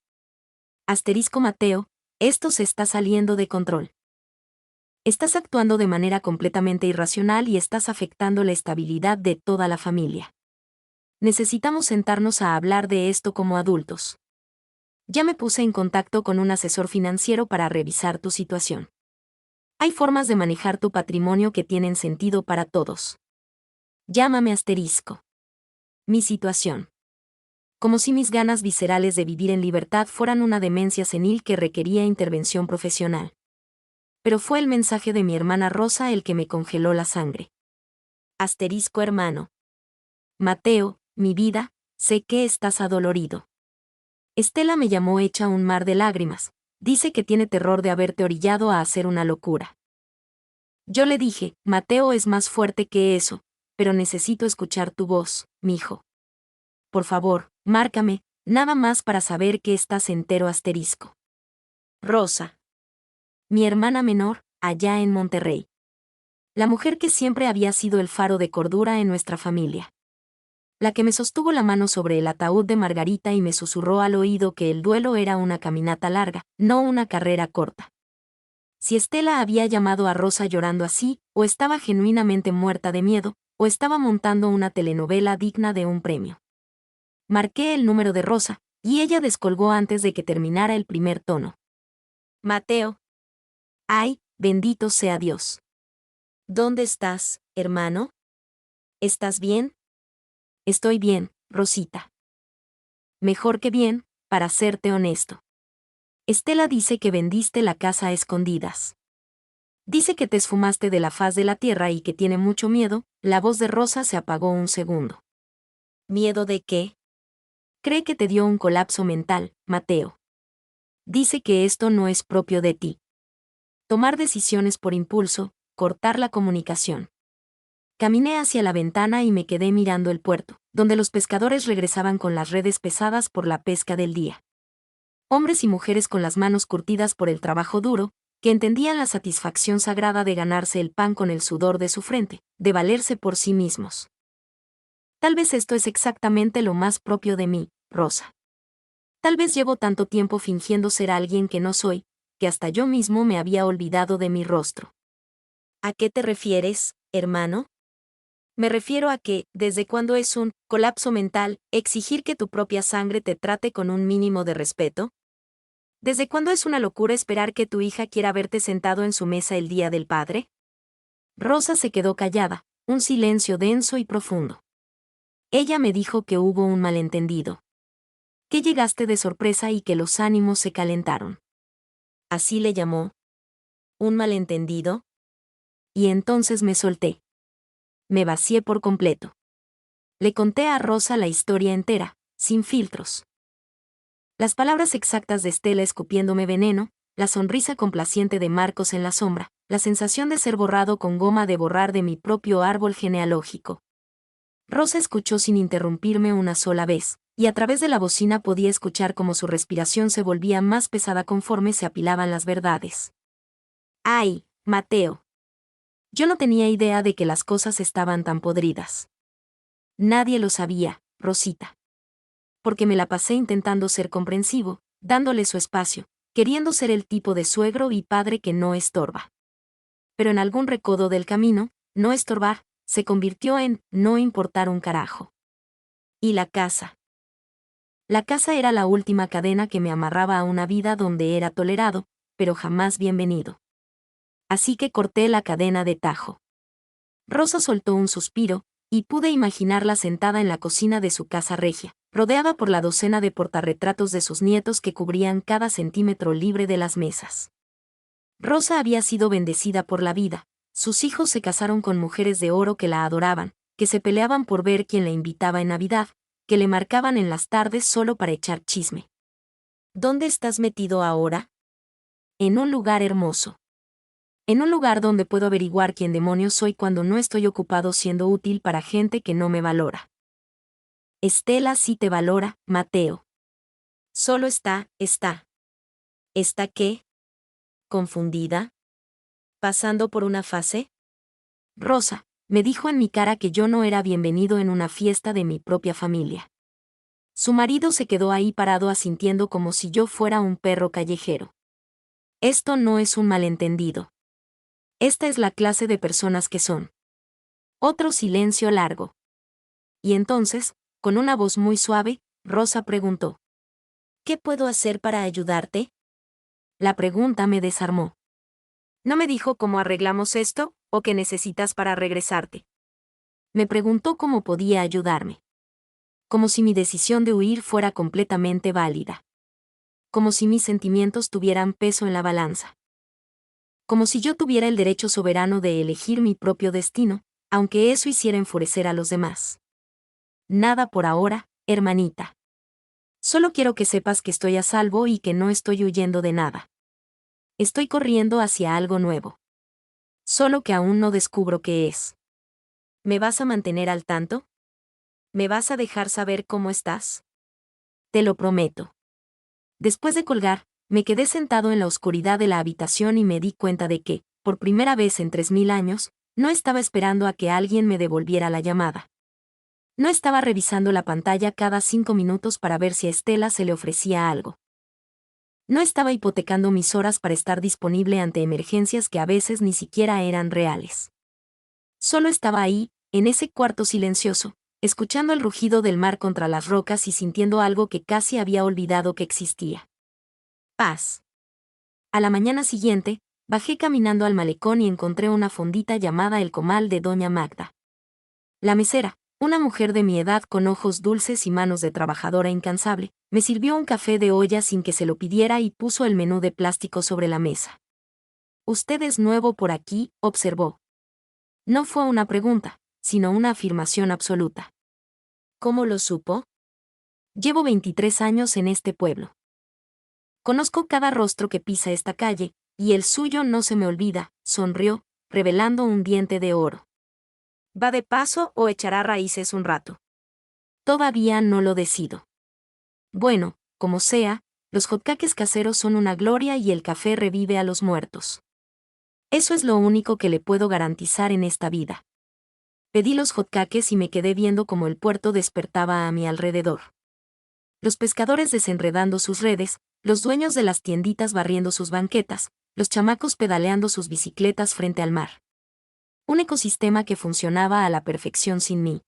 Asterisco Mateo, esto se está saliendo de control. Estás actuando de manera completamente irracional y estás afectando la estabilidad de toda la familia. Necesitamos sentarnos a hablar de esto como adultos. Ya me puse en contacto con un asesor financiero para revisar tu situación. Hay formas de manejar tu patrimonio que tienen sentido para todos. Llámame asterisco. Mi situación. Como si mis ganas viscerales de vivir en libertad fueran una demencia senil que requería intervención profesional. Pero fue el mensaje de mi hermana Rosa el que me congeló la sangre. Asterisco hermano. Mateo, mi vida, sé que estás adolorido. Estela me llamó hecha un mar de lágrimas. Dice que tiene terror de haberte orillado a hacer una locura. Yo le dije, Mateo es más fuerte que eso, pero necesito escuchar tu voz, mijo. Por favor, márcame, nada más para saber que estás entero asterisco. Rosa. Mi hermana menor, allá en Monterrey. La mujer que siempre había sido el faro de cordura en nuestra familia. La que me sostuvo la mano sobre el ataúd de Margarita y me susurró al oído que el duelo era una caminata larga, no una carrera corta. Si Estela había llamado a Rosa llorando así, o estaba genuinamente muerta de miedo, o estaba montando una telenovela digna de un premio. Marqué el número de Rosa, y ella descolgó antes de que terminara el primer tono. Mateo. Ay, bendito sea Dios. ¿Dónde estás, hermano? ¿Estás bien? Estoy bien, Rosita. Mejor que bien, para serte honesto. Estela dice que vendiste la casa a escondidas. Dice que te esfumaste de la faz de la tierra y que tiene mucho miedo. La voz de Rosa se apagó un segundo. ¿Miedo de qué? Cree que te dio un colapso mental, Mateo. Dice que esto no es propio de ti. Tomar decisiones por impulso, cortar la comunicación. Caminé hacia la ventana y me quedé mirando el puerto, donde los pescadores regresaban con las redes pesadas por la pesca del día. Hombres y mujeres con las manos curtidas por el trabajo duro, que entendían la satisfacción sagrada de ganarse el pan con el sudor de su frente, de valerse por sí mismos. Tal vez esto es exactamente lo más propio de mí, Rosa. Tal vez llevo tanto tiempo fingiendo ser alguien que no soy, que hasta yo mismo me había olvidado de mi rostro. ¿A qué te refieres, hermano? Me refiero a que, desde cuando es un colapso mental, exigir que tu propia sangre te trate con un mínimo de respeto. ¿Desde cuándo es una locura esperar que tu hija quiera verte sentado en su mesa el día del padre? Rosa se quedó callada, un silencio denso y profundo. Ella me dijo que hubo un malentendido. Que llegaste de sorpresa y que los ánimos se calentaron. Así le llamó. ¿Un malentendido? Y entonces me solté. Me vacié por completo. Le conté a Rosa la historia entera, sin filtros. Las palabras exactas de Estela escupiéndome veneno, la sonrisa complaciente de Marcos en la sombra, la sensación de ser borrado con goma de borrar de mi propio árbol genealógico. Rosa escuchó sin interrumpirme una sola vez, y a través de la bocina podía escuchar cómo su respiración se volvía más pesada conforme se apilaban las verdades. ¡Ay, Mateo! Yo no tenía idea de que las cosas estaban tan podridas. Nadie lo sabía, Rosita. Porque me la pasé intentando ser comprensivo, dándole su espacio, queriendo ser el tipo de suegro y padre que no estorba. Pero en algún recodo del camino, no estorbar, se convirtió en no importar un carajo. ¿Y la casa? La casa era la última cadena que me amarraba a una vida donde era tolerado, pero jamás bienvenido. Así que corté la cadena de tajo. Rosa soltó un suspiro, y pude imaginarla sentada en la cocina de su casa regia, rodeada por la docena de portarretratos de sus nietos que cubrían cada centímetro libre de las mesas. Rosa había sido bendecida por la vida, sus hijos se casaron con mujeres de oro que la adoraban, que se peleaban por ver quién la invitaba en Navidad, que le marcaban en las tardes solo para echar chisme. ¿Dónde estás metido ahora? En un lugar hermoso. En un lugar donde puedo averiguar quién demonios soy cuando no estoy ocupado siendo útil para gente que no me valora. Estela sí te valora, Mateo. Solo está. ¿Está qué? ¿Confundida? ¿Pasando por una fase? Rosa, me dijo en mi cara que yo no era bienvenido en una fiesta de mi propia familia. Su marido se quedó ahí parado asintiendo como si yo fuera un perro callejero. Esto no es un malentendido. Esta es la clase de personas que son. Otro silencio largo. Y entonces, con una voz muy suave, Rosa preguntó: ¿qué puedo hacer para ayudarte? La pregunta me desarmó. No me dijo cómo arreglamos esto, o qué necesitas para regresarte. Me preguntó cómo podía ayudarme. Como si mi decisión de huir fuera completamente válida. Como si mis sentimientos tuvieran peso en la balanza. Como si yo tuviera el derecho soberano de elegir mi propio destino, aunque eso hiciera enfurecer a los demás. Nada por ahora, hermanita. Solo quiero que sepas que estoy a salvo y que no estoy huyendo de nada. Estoy corriendo hacia algo nuevo. Solo que aún no descubro qué es. ¿Me vas a mantener al tanto? ¿Me vas a dejar saber cómo estás? Te lo prometo. Después de colgar, me quedé sentado en la oscuridad de la habitación y me di cuenta de que, por primera vez en 3000 años, no estaba esperando a que alguien me devolviera la llamada. No estaba revisando la pantalla cada 5 minutos para ver si a Estela se le ofrecía algo. No estaba hipotecando mis horas para estar disponible ante emergencias que a veces ni siquiera eran reales. Solo estaba ahí, en ese cuarto silencioso, escuchando el rugido del mar contra las rocas y sintiendo algo que casi había olvidado que existía. Paz. A la mañana siguiente, Bajé caminando al malecón y encontré una fondita llamada El Comal de Doña Magda. La mesera, una mujer de mi edad con ojos dulces y manos de trabajadora incansable, me sirvió un café de olla sin que se lo pidiera y puso el menú de plástico sobre la mesa. «Usted es nuevo por aquí», observó. No fue una pregunta, sino una afirmación absoluta. ¿Cómo lo supo? Llevo 23 años en este pueblo. Conozco cada rostro que pisa esta calle, y el suyo no se me olvida, sonrió, revelando un diente de oro. ¿Va de paso o echará raíces un rato? Todavía no lo decido. Bueno, como sea, los hotcakes caseros son una gloria y el café revive a los muertos. Eso es lo único que le puedo garantizar en esta vida. Pedí los hotcakes y me quedé viendo cómo el puerto despertaba a mi alrededor. Los pescadores desenredando sus redes, los dueños de las tienditas barriendo sus banquetas, los chamacos pedaleando sus bicicletas frente al mar. Un ecosistema que funcionaba a la perfección sin mí.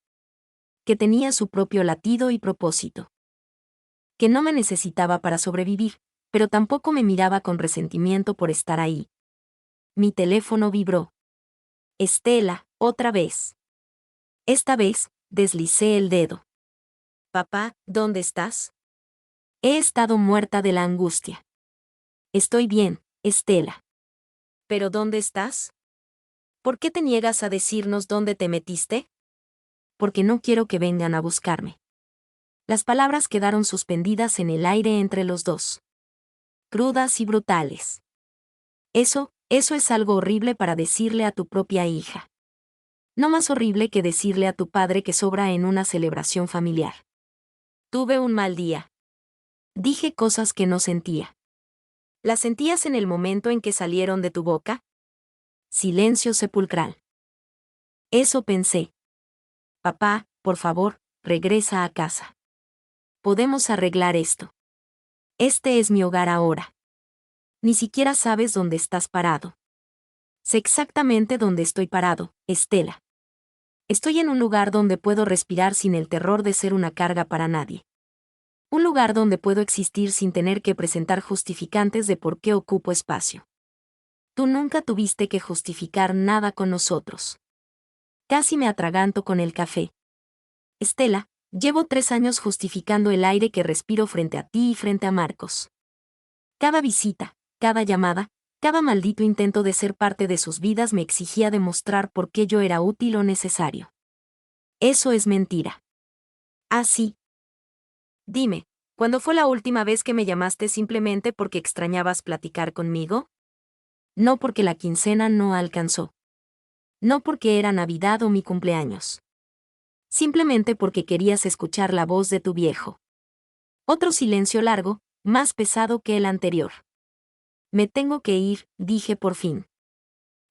Que tenía su propio latido y propósito. Que no me necesitaba para sobrevivir, pero tampoco me miraba con resentimiento por estar ahí. Mi teléfono vibró. Estela, otra vez. Esta vez, deslicé el dedo. Papá, ¿dónde estás? He estado muerta de la angustia. Estoy bien, Estela. ¿Pero dónde estás? ¿Por qué te niegas a decirnos dónde te metiste? Porque no quiero que vengan a buscarme. Las palabras quedaron suspendidas en el aire entre los dos. Crudas y brutales. Eso es algo horrible para decirle a tu propia hija. No más horrible que decirle a tu padre que sobra en una celebración familiar. Tuve un mal día. Dije cosas que no sentía. ¿Las sentías en el momento en que salieron de tu boca? Silencio sepulcral. Eso pensé. Papá, por favor, regresa a casa. Podemos arreglar esto. Este es mi hogar ahora. Ni siquiera sabes dónde estás parado. Sé exactamente dónde estoy parado, Estela. Estoy en un lugar donde puedo respirar sin el terror de ser una carga para nadie. Un lugar donde puedo existir sin tener que presentar justificantes de por qué ocupo espacio. Tú nunca tuviste que justificar nada con nosotros. Casi me atraganto con el café. Estela, llevo 3 años justificando el aire que respiro frente a ti y frente a Marcos. Cada visita, cada llamada, cada maldito intento de ser parte de sus vidas me exigía demostrar por qué yo era útil o necesario. Eso es mentira. Ah, sí. Dime, ¿cuándo fue la última vez que me llamaste simplemente porque extrañabas platicar conmigo? No porque la quincena no alcanzó. No porque era Navidad o mi cumpleaños. Simplemente porque querías escuchar la voz de tu viejo. Otro silencio largo, más pesado que el anterior. Me tengo que ir, dije por fin.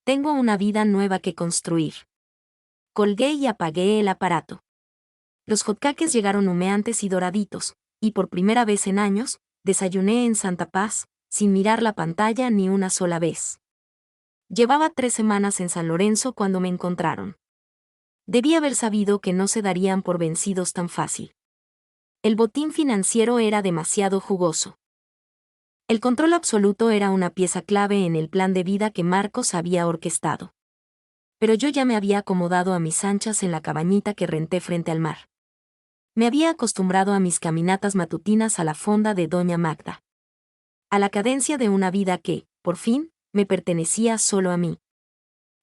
Tengo una vida nueva que construir. Colgué y apagué el aparato. Los hotcakes llegaron humeantes y doraditos, y por primera vez en años, desayuné en Santa Paz, sin mirar la pantalla ni una sola vez. Llevaba 3 semanas en San Lorenzo cuando me encontraron. Debí haber sabido que no se darían por vencidos tan fácil. El botín financiero era demasiado jugoso. El control absoluto era una pieza clave en el plan de vida que Marcos había orquestado. Pero yo ya me había acomodado a mis anchas en la cabañita que renté frente al mar. Me había acostumbrado a mis caminatas matutinas a la fonda de Doña Magda. A la cadencia de una vida que, por fin, me pertenecía solo a mí.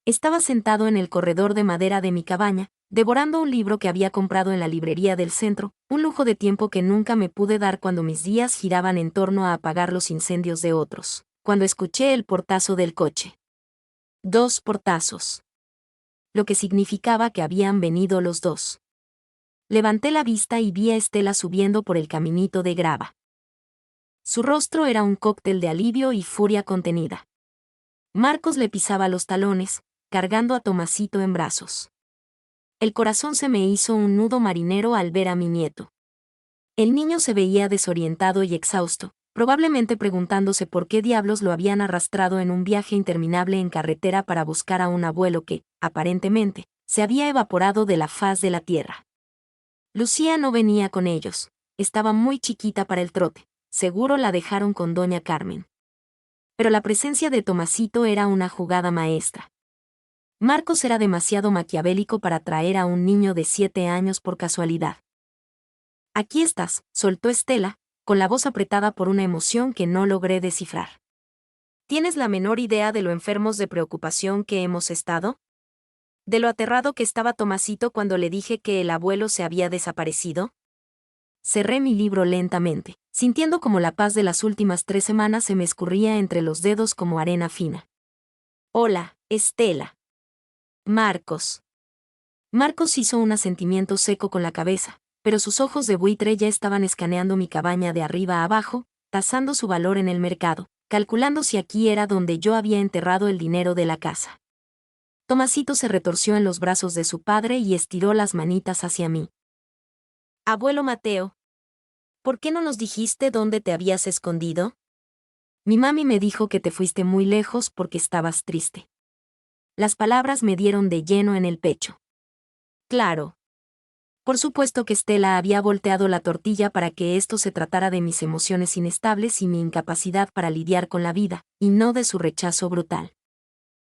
Estaba sentado en el corredor de madera de mi cabaña, devorando un libro que había comprado en la librería del centro, un lujo de tiempo que nunca me pude dar cuando mis días giraban en torno a apagar los incendios de otros, cuando escuché el portazo del coche. 2 portazos. Lo que significaba que habían venido los dos. Levanté la vista y vi a Estela subiendo por el caminito de grava. Su rostro era un cóctel de alivio y furia contenida. Marcos le pisaba los talones, cargando a Tomasito en brazos. El corazón se me hizo un nudo marinero al ver a mi nieto. El niño se veía desorientado y exhausto, probablemente preguntándose por qué diablos lo habían arrastrado en un viaje interminable en carretera para buscar a un abuelo que, aparentemente, se había evaporado de la faz de la tierra. Lucía no venía con ellos, estaba muy chiquita para el trote, seguro la dejaron con doña Carmen. Pero la presencia de Tomasito era una jugada maestra. Marcos era demasiado maquiavélico para traer a un niño de 7 años por casualidad. Aquí estás, soltó Estela, con la voz apretada por una emoción que no logré descifrar. ¿Tienes la menor idea de lo enfermos de preocupación que hemos estado? ¿De lo aterrado que estaba Tomasito cuando le dije que el abuelo se había desaparecido? Cerré mi libro lentamente, sintiendo como la paz de las últimas 3 semanas se me escurría entre los dedos como arena fina. Hola, Estela. Marcos. Marcos hizo un asentimiento seco con la cabeza, pero sus ojos de buitre ya estaban escaneando mi cabaña de arriba a abajo, tasando su valor en el mercado, calculando si aquí era donde yo había enterrado el dinero de la casa. Tomasito se retorció en los brazos de su padre y estiró las manitas hacia mí. Abuelo Mateo, ¿por qué no nos dijiste dónde te habías escondido? Mi mami me dijo que te fuiste muy lejos porque estabas triste. Las palabras me dieron de lleno en el pecho. Claro. Por supuesto que Estela había volteado la tortilla para que esto se tratara de mis emociones inestables y mi incapacidad para lidiar con la vida, y no de su rechazo brutal.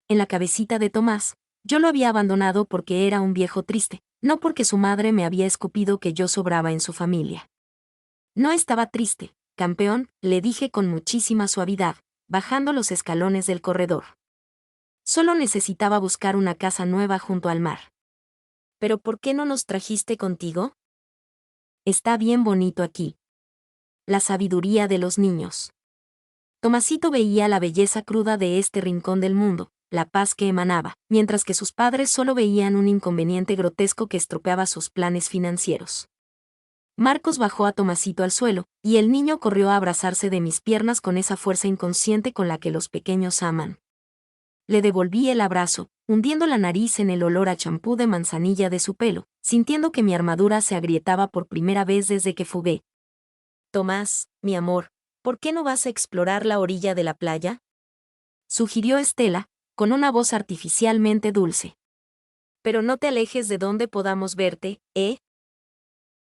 En la cabecita de Tomás, yo lo había abandonado porque era un viejo triste, no porque su madre me había escupido que yo sobraba en su familia. No estaba triste, campeón, le dije con muchísima suavidad, bajando los escalones del corredor. Solo necesitaba buscar una casa nueva junto al mar. ¿Pero por qué no nos trajiste contigo? Está bien bonito aquí. La sabiduría de los niños. Tomasito veía la belleza cruda de este rincón del mundo, la paz que emanaba, mientras que sus padres solo veían un inconveniente grotesco que estropeaba sus planes financieros. Marcos bajó a Tomasito al suelo, y el niño corrió a abrazarse de mis piernas con esa fuerza inconsciente con la que los pequeños aman. Le devolví el abrazo, hundiendo la nariz en el olor a champú de manzanilla de su pelo, sintiendo que mi armadura se agrietaba por primera vez desde que fugué. Tomás, mi amor, ¿por qué no vas a explorar la orilla de la playa? Sugirió Estela, con una voz artificialmente dulce. Pero no te alejes de donde podamos verte, ¿eh?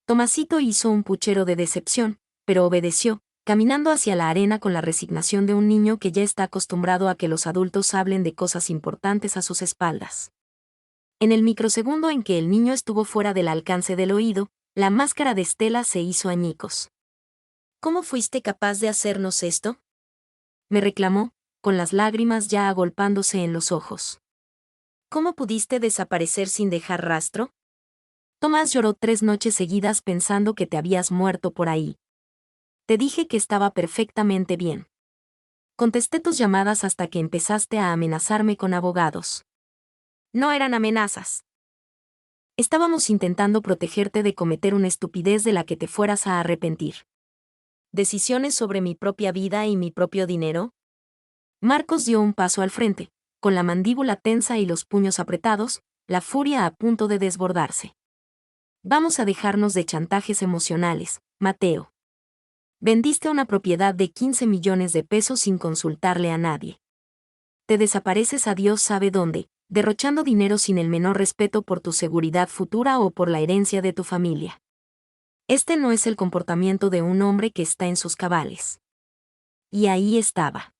Tomasito hizo un puchero de decepción, pero obedeció, caminando hacia la arena con la resignación de un niño que ya está acostumbrado a que los adultos hablen de cosas importantes a sus espaldas. En el microsegundo en que el niño estuvo fuera del alcance del oído, la máscara de Estela se hizo añicos. ¿Cómo fuiste capaz de hacernos esto? Me reclamó, con las lágrimas ya agolpándose en los ojos. ¿Cómo pudiste desaparecer sin dejar rastro? Tomás lloró 3 noches seguidas pensando que te habías muerto por ahí. Te dije que estaba perfectamente bien. Contesté tus llamadas hasta que empezaste a amenazarme con abogados. No eran amenazas. Estábamos intentando protegerte de cometer una estupidez de la que te fueras a arrepentir. ¿Decisiones sobre mi propia vida y mi propio dinero? Marcos dio un paso al frente, con la mandíbula tensa y los puños apretados, la furia a punto de desbordarse. Vamos a dejarnos de chantajes emocionales, Mateo. Vendiste una propiedad de 15 millones de pesos sin consultarle a nadie. Te desapareces a Dios sabe dónde, derrochando dinero sin el menor respeto por tu seguridad futura o por la herencia de tu familia. Este no es el comportamiento de un hombre que está en sus cabales. Y ahí estaba.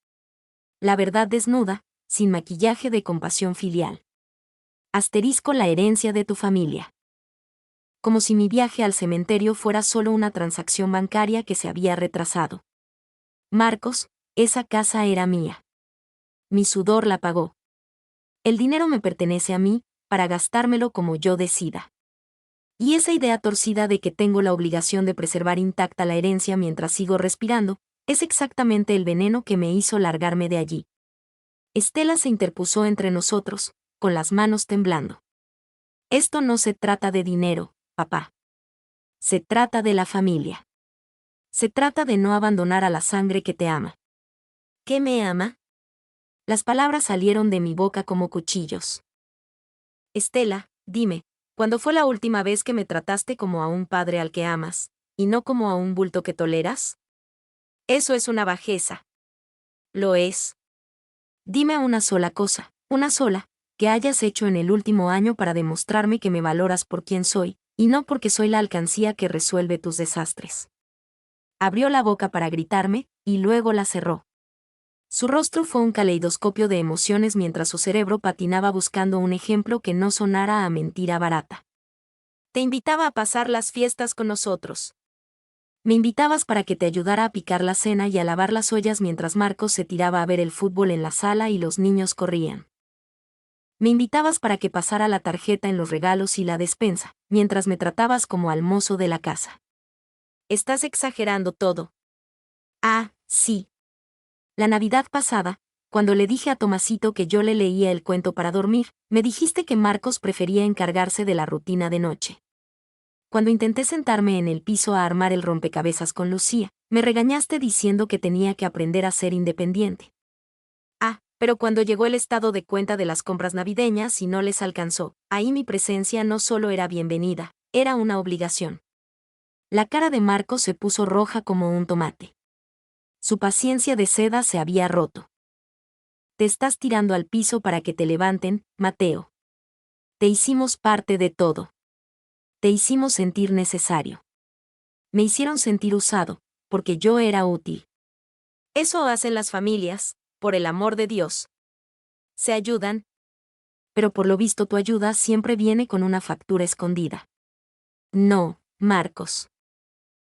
La verdad desnuda, sin maquillaje de compasión filial. Asterisco la herencia de tu familia. Como si mi viaje al cementerio fuera solo una transacción bancaria que se había retrasado. Marcos, esa casa era mía. Mi sudor la pagó. El dinero me pertenece a mí, para gastármelo como yo decida. Y esa idea torcida de que tengo la obligación de preservar intacta la herencia mientras sigo respirando, es exactamente el veneno que me hizo largarme de allí. Estela se interpuso entre nosotros, con las manos temblando. Esto no se trata de dinero, papá. Se trata de la familia. Se trata de no abandonar a la sangre que te ama. ¿Qué me ama? Las palabras salieron de mi boca como cuchillos. Estela, dime, ¿cuándo fue la última vez que me trataste como a un padre al que amas, y no como a un bulto que toleras? Eso es una bajeza. Lo es. Dime una sola cosa, una sola, que hayas hecho en el último año para demostrarme que me valoras por quien soy, y no porque soy la alcancía que resuelve tus desastres. Abrió la boca para gritarme, y luego la cerró. Su rostro fue un caleidoscopio de emociones mientras su cerebro patinaba buscando un ejemplo que no sonara a mentira barata. Te invitaba a pasar las fiestas con nosotros. Me invitabas para que te ayudara a picar la cena y a lavar las ollas mientras Marcos se tiraba a ver el fútbol en la sala y los niños corrían. Me invitabas para que pasara la tarjeta en los regalos y la despensa, mientras me tratabas como al mozo de la casa. Estás exagerando todo. Ah, sí. La Navidad pasada, cuando le dije a Tomasito que yo le leía el cuento para dormir, me dijiste que Marcos prefería encargarse de la rutina de noche. Cuando intenté sentarme en el piso a armar el rompecabezas con Lucía, me regañaste diciendo que tenía que aprender a ser independiente. Ah, pero cuando llegó el estado de cuenta de las compras navideñas y no les alcanzó, ahí mi presencia no solo era bienvenida, era una obligación. La cara de Marcos se puso roja como un tomate. Su paciencia de seda se había roto. Te estás tirando al piso para que te levanten, Mateo. Te hicimos parte de todo. Te hicimos sentir necesario. Me hicieron sentir usado, porque yo era útil. Eso hacen las familias, por el amor de Dios. Se ayudan. Pero por lo visto tu ayuda siempre viene con una factura escondida. No, Marcos.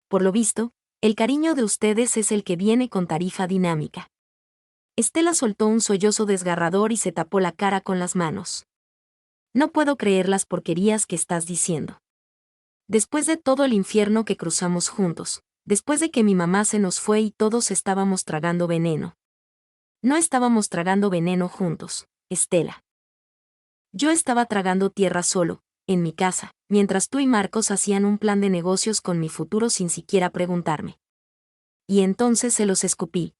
Por lo visto, el cariño de ustedes es el que viene con tarifa dinámica. Estela soltó un sollozo desgarrador y se tapó la cara con las manos. No puedo creer las porquerías que estás diciendo. Después de todo el infierno que cruzamos juntos, después de que mi mamá se nos fue y todos estábamos tragando veneno. No estábamos tragando veneno juntos, Estela. Yo estaba tragando tierra solo, en mi casa, mientras tú y Marcos hacían un plan de negocios con mi futuro sin siquiera preguntarme. Y entonces se los escupí.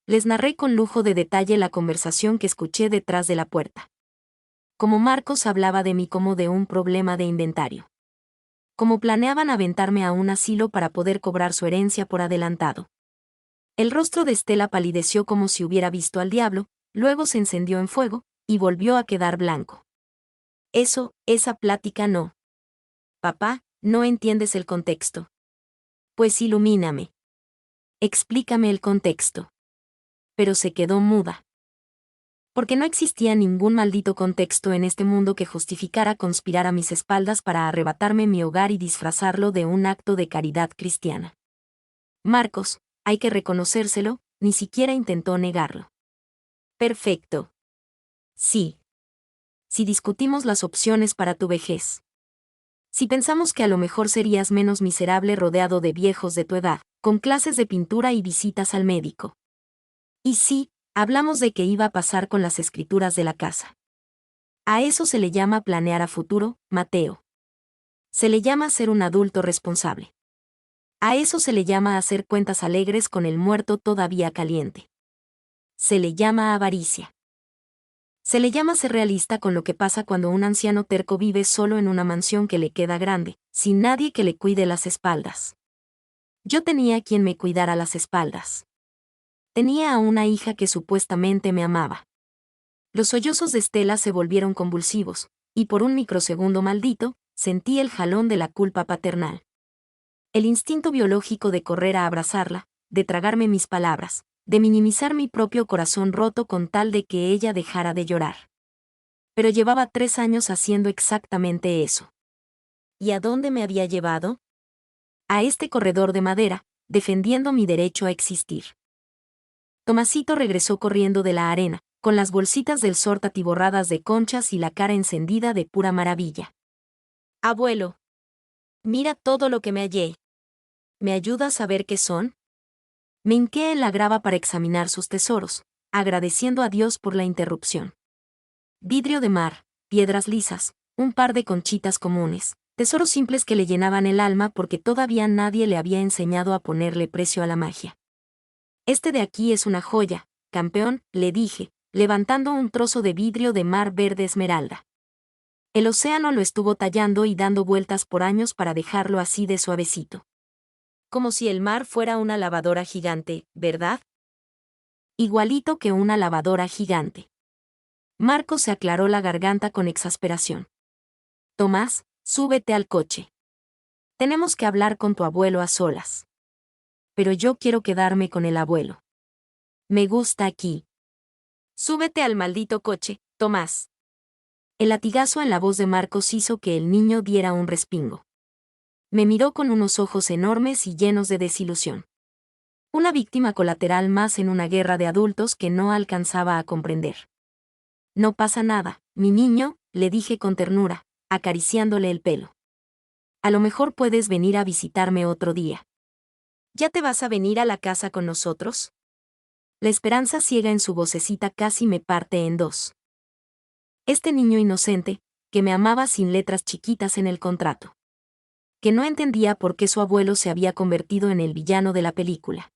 Les narré con lujo de detalle la conversación que escuché detrás de la puerta. Como Marcos hablaba de mí como de un problema de inventario. Como planeaban aventarme a un asilo para poder cobrar su herencia por adelantado. El rostro de Estela palideció como si hubiera visto al diablo, luego se encendió en fuego, y volvió a quedar blanco. Esa plática no. Papá, no entiendes el contexto. Pues ilumíname. Explícame el contexto. Pero se quedó muda. Porque no existía ningún maldito contexto en este mundo que justificara conspirar a mis espaldas para arrebatarme mi hogar y disfrazarlo de un acto de caridad cristiana. Marcos, hay que reconocérselo, ni siquiera intentó negarlo. Perfecto. Sí. Si discutimos las opciones para tu vejez. Si pensamos que a lo mejor serías menos miserable rodeado de viejos de tu edad, con clases de pintura y visitas al médico. Y sí, hablamos de qué iba a pasar con las escrituras de la casa. A eso se le llama planear a futuro, Mateo. Se le llama ser un adulto responsable. A eso se le llama hacer cuentas alegres con el muerto todavía caliente. Se le llama avaricia. Se le llama ser realista con lo que pasa cuando un anciano terco vive solo en una mansión que le queda grande, sin nadie que le cuide las espaldas. Yo tenía quien me cuidara las espaldas. Tenía a una hija que supuestamente me amaba. Los sollozos de Estela se volvieron convulsivos, y por un microsegundo maldito, sentí el jalón de la culpa paternal. El instinto biológico de correr a abrazarla, de tragarme mis palabras, de minimizar mi propio corazón roto con tal de que ella dejara de llorar. Pero llevaba 3 años haciendo exactamente eso. ¿Y a dónde me había llevado? A este corredor de madera, defendiendo mi derecho a existir. Tomasito regresó corriendo de la arena, con las bolsitas del sort atiborradas de conchas y la cara encendida de pura maravilla. Abuelo. Mira todo lo que me hallé. ¿Me ayudas a ver qué son? Me hinqué en la grava para examinar sus tesoros, agradeciendo a Dios por la interrupción. Vidrio de mar, piedras lisas, un par de conchitas comunes, tesoros simples que le llenaban el alma porque todavía nadie le había enseñado a ponerle precio a la magia. Este de aquí es una joya, campeón, le dije, levantando un trozo de vidrio de mar verde esmeralda. El océano lo estuvo tallando y dando vueltas por años para dejarlo así de suavecito. Como si el mar fuera una lavadora gigante, ¿verdad? Igualito que una lavadora gigante. Marco se aclaró la garganta con exasperación. Tomás, súbete al coche. Tenemos que hablar con tu abuelo a solas. Pero yo quiero quedarme con el abuelo. Me gusta aquí. Súbete al maldito coche, Tomás. El latigazo en la voz de Marcos hizo que el niño diera un respingo. Me miró con unos ojos enormes y llenos de desilusión. Una víctima colateral más en una guerra de adultos que no alcanzaba a comprender. No pasa nada, mi niño, le dije con ternura, acariciándole el pelo. A lo mejor puedes venir a visitarme otro día. ¿Ya te vas a venir a la casa con nosotros? La esperanza ciega en su vocecita casi me parte en dos. Este niño inocente, que me amaba sin letras chiquitas en el contrato. Que no entendía por qué su abuelo se había convertido en el villano de la película.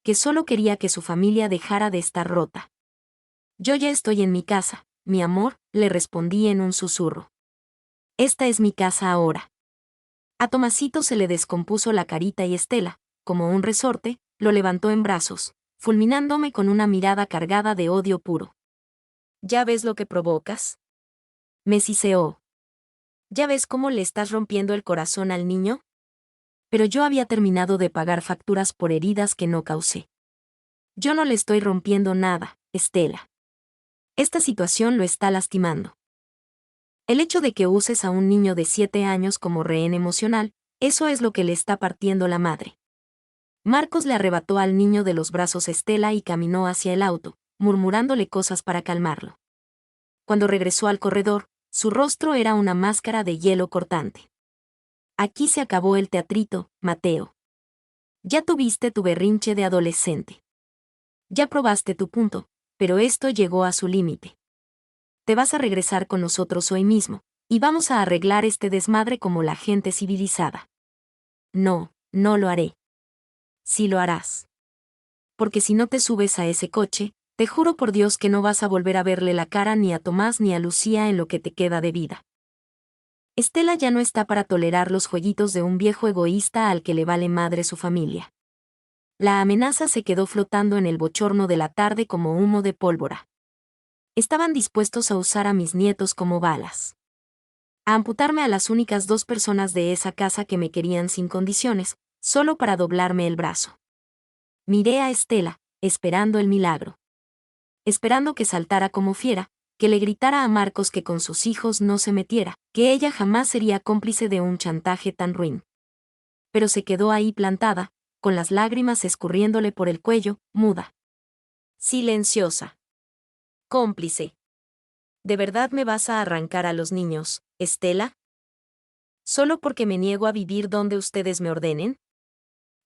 Que solo quería que su familia dejara de estar rota. Yo ya estoy en mi casa, mi amor, le respondí en un susurro. Esta es mi casa ahora. A Tomasito se le descompuso la carita y Estela, como un resorte, lo levantó en brazos, fulminándome con una mirada cargada de odio puro. ¿Ya ves lo que provocas? Me siseó. ¿Ya ves cómo le estás rompiendo el corazón al niño? Pero yo había terminado de pagar facturas por heridas que no causé. Yo no le estoy rompiendo nada, Estela. Esta situación lo está lastimando. El hecho de que uses a un niño de 7 años como rehén emocional, eso es lo que le está partiendo la madre. Marcos le arrebató al niño de los brazos a Estela y caminó hacia el auto, murmurándole cosas para calmarlo. Cuando regresó al corredor, su rostro era una máscara de hielo cortante. Aquí se acabó el teatrito, Mateo. Ya tuviste tu berrinche de adolescente. Ya probaste tu punto, pero esto llegó a su límite. Te vas a regresar con nosotros hoy mismo, y vamos a arreglar este desmadre como la gente civilizada. No, no lo haré. Sí lo harás. Porque si no te subes a ese coche, te juro por Dios que no vas a volver a verle la cara ni a Tomás ni a Lucía en lo que te queda de vida. Estela ya no está para tolerar los jueguitos de un viejo egoísta al que le vale madre su familia. La amenaza se quedó flotando en el bochorno de la tarde como humo de pólvora. Estaban dispuestos a usar a mis nietos como balas. A amputarme a las únicas 2 personas de esa casa que me querían sin condiciones, solo para doblarme el brazo. Miré a Estela, esperando el milagro. Esperando que saltara como fiera, que le gritara a Marcos que con sus hijos no se metiera, que ella jamás sería cómplice de un chantaje tan ruin. Pero se quedó ahí plantada, con las lágrimas escurriéndole por el cuello, muda. Silenciosa. Cómplice. ¿De verdad me vas a arrancar a los niños, Estela? ¿Solo porque me niego a vivir donde ustedes me ordenen?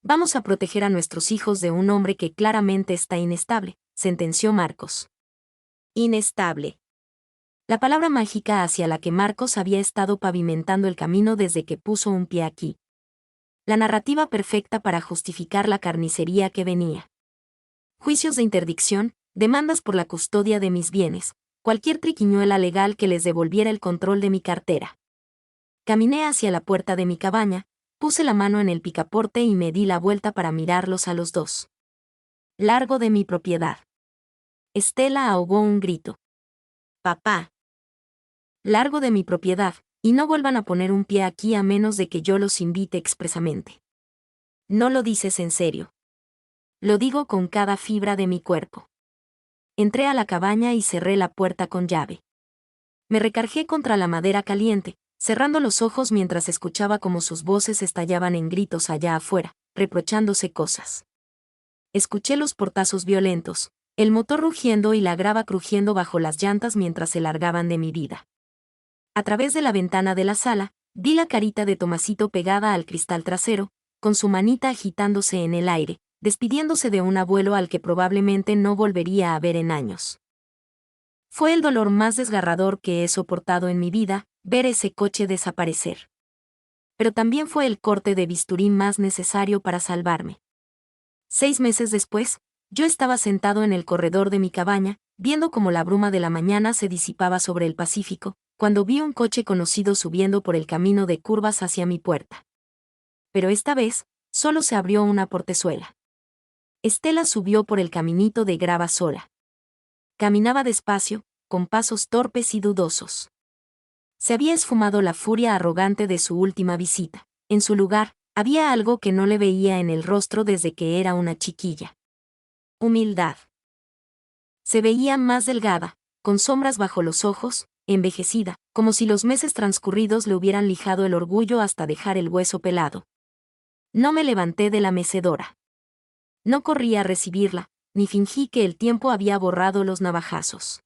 Vamos a proteger a nuestros hijos de un hombre que claramente está inestable, sentenció Marcos. Inestable. La palabra mágica hacia la que Marcos había estado pavimentando el camino desde que puso un pie aquí. La narrativa perfecta para justificar la carnicería que venía. Juicios de interdicción, demandas por la custodia de mis bienes, cualquier triquiñuela legal que les devolviera el control de mi cartera. Caminé hacia la puerta de mi cabaña, puse la mano en el picaporte y me di la vuelta para mirarlos a los dos. Largo de mi propiedad. Estela ahogó un grito. Papá. Largo de mi propiedad, y no vuelvan a poner un pie aquí a menos de que yo los invite expresamente. No lo dices en serio. Lo digo con cada fibra de mi cuerpo. Entré a la cabaña y cerré la puerta con llave. Me recargué contra la madera caliente, cerrando los ojos mientras escuchaba cómo sus voces estallaban en gritos allá afuera, reprochándose cosas. Escuché los portazos violentos, el motor rugiendo y la grava crujiendo bajo las llantas mientras se largaban de mi vida. A través de la ventana de la sala, vi la carita de Tomasito pegada al cristal trasero, con su manita agitándose en el aire, despidiéndose de un abuelo al que probablemente no volvería a ver en años. Fue el dolor más desgarrador que he soportado en mi vida, ver ese coche desaparecer. Pero también fue el corte de bisturí más necesario para salvarme. 6 meses después, yo estaba sentado en el corredor de mi cabaña, viendo cómo la bruma de la mañana se disipaba sobre el Pacífico, cuando vi un coche conocido subiendo por el camino de curvas hacia mi puerta. Pero esta vez, solo se abrió una portezuela. Estela subió por el caminito de grava sola. Caminaba despacio, con pasos torpes y dudosos. Se había esfumado la furia arrogante de su última visita. En su lugar, había algo que no le veía en el rostro desde que era una chiquilla. Humildad. Se veía más delgada, con sombras bajo los ojos, envejecida, como si los meses transcurridos le hubieran lijado el orgullo hasta dejar el hueso pelado. No me levanté de la mecedora. No corrí a recibirla, ni fingí que el tiempo había borrado los navajazos.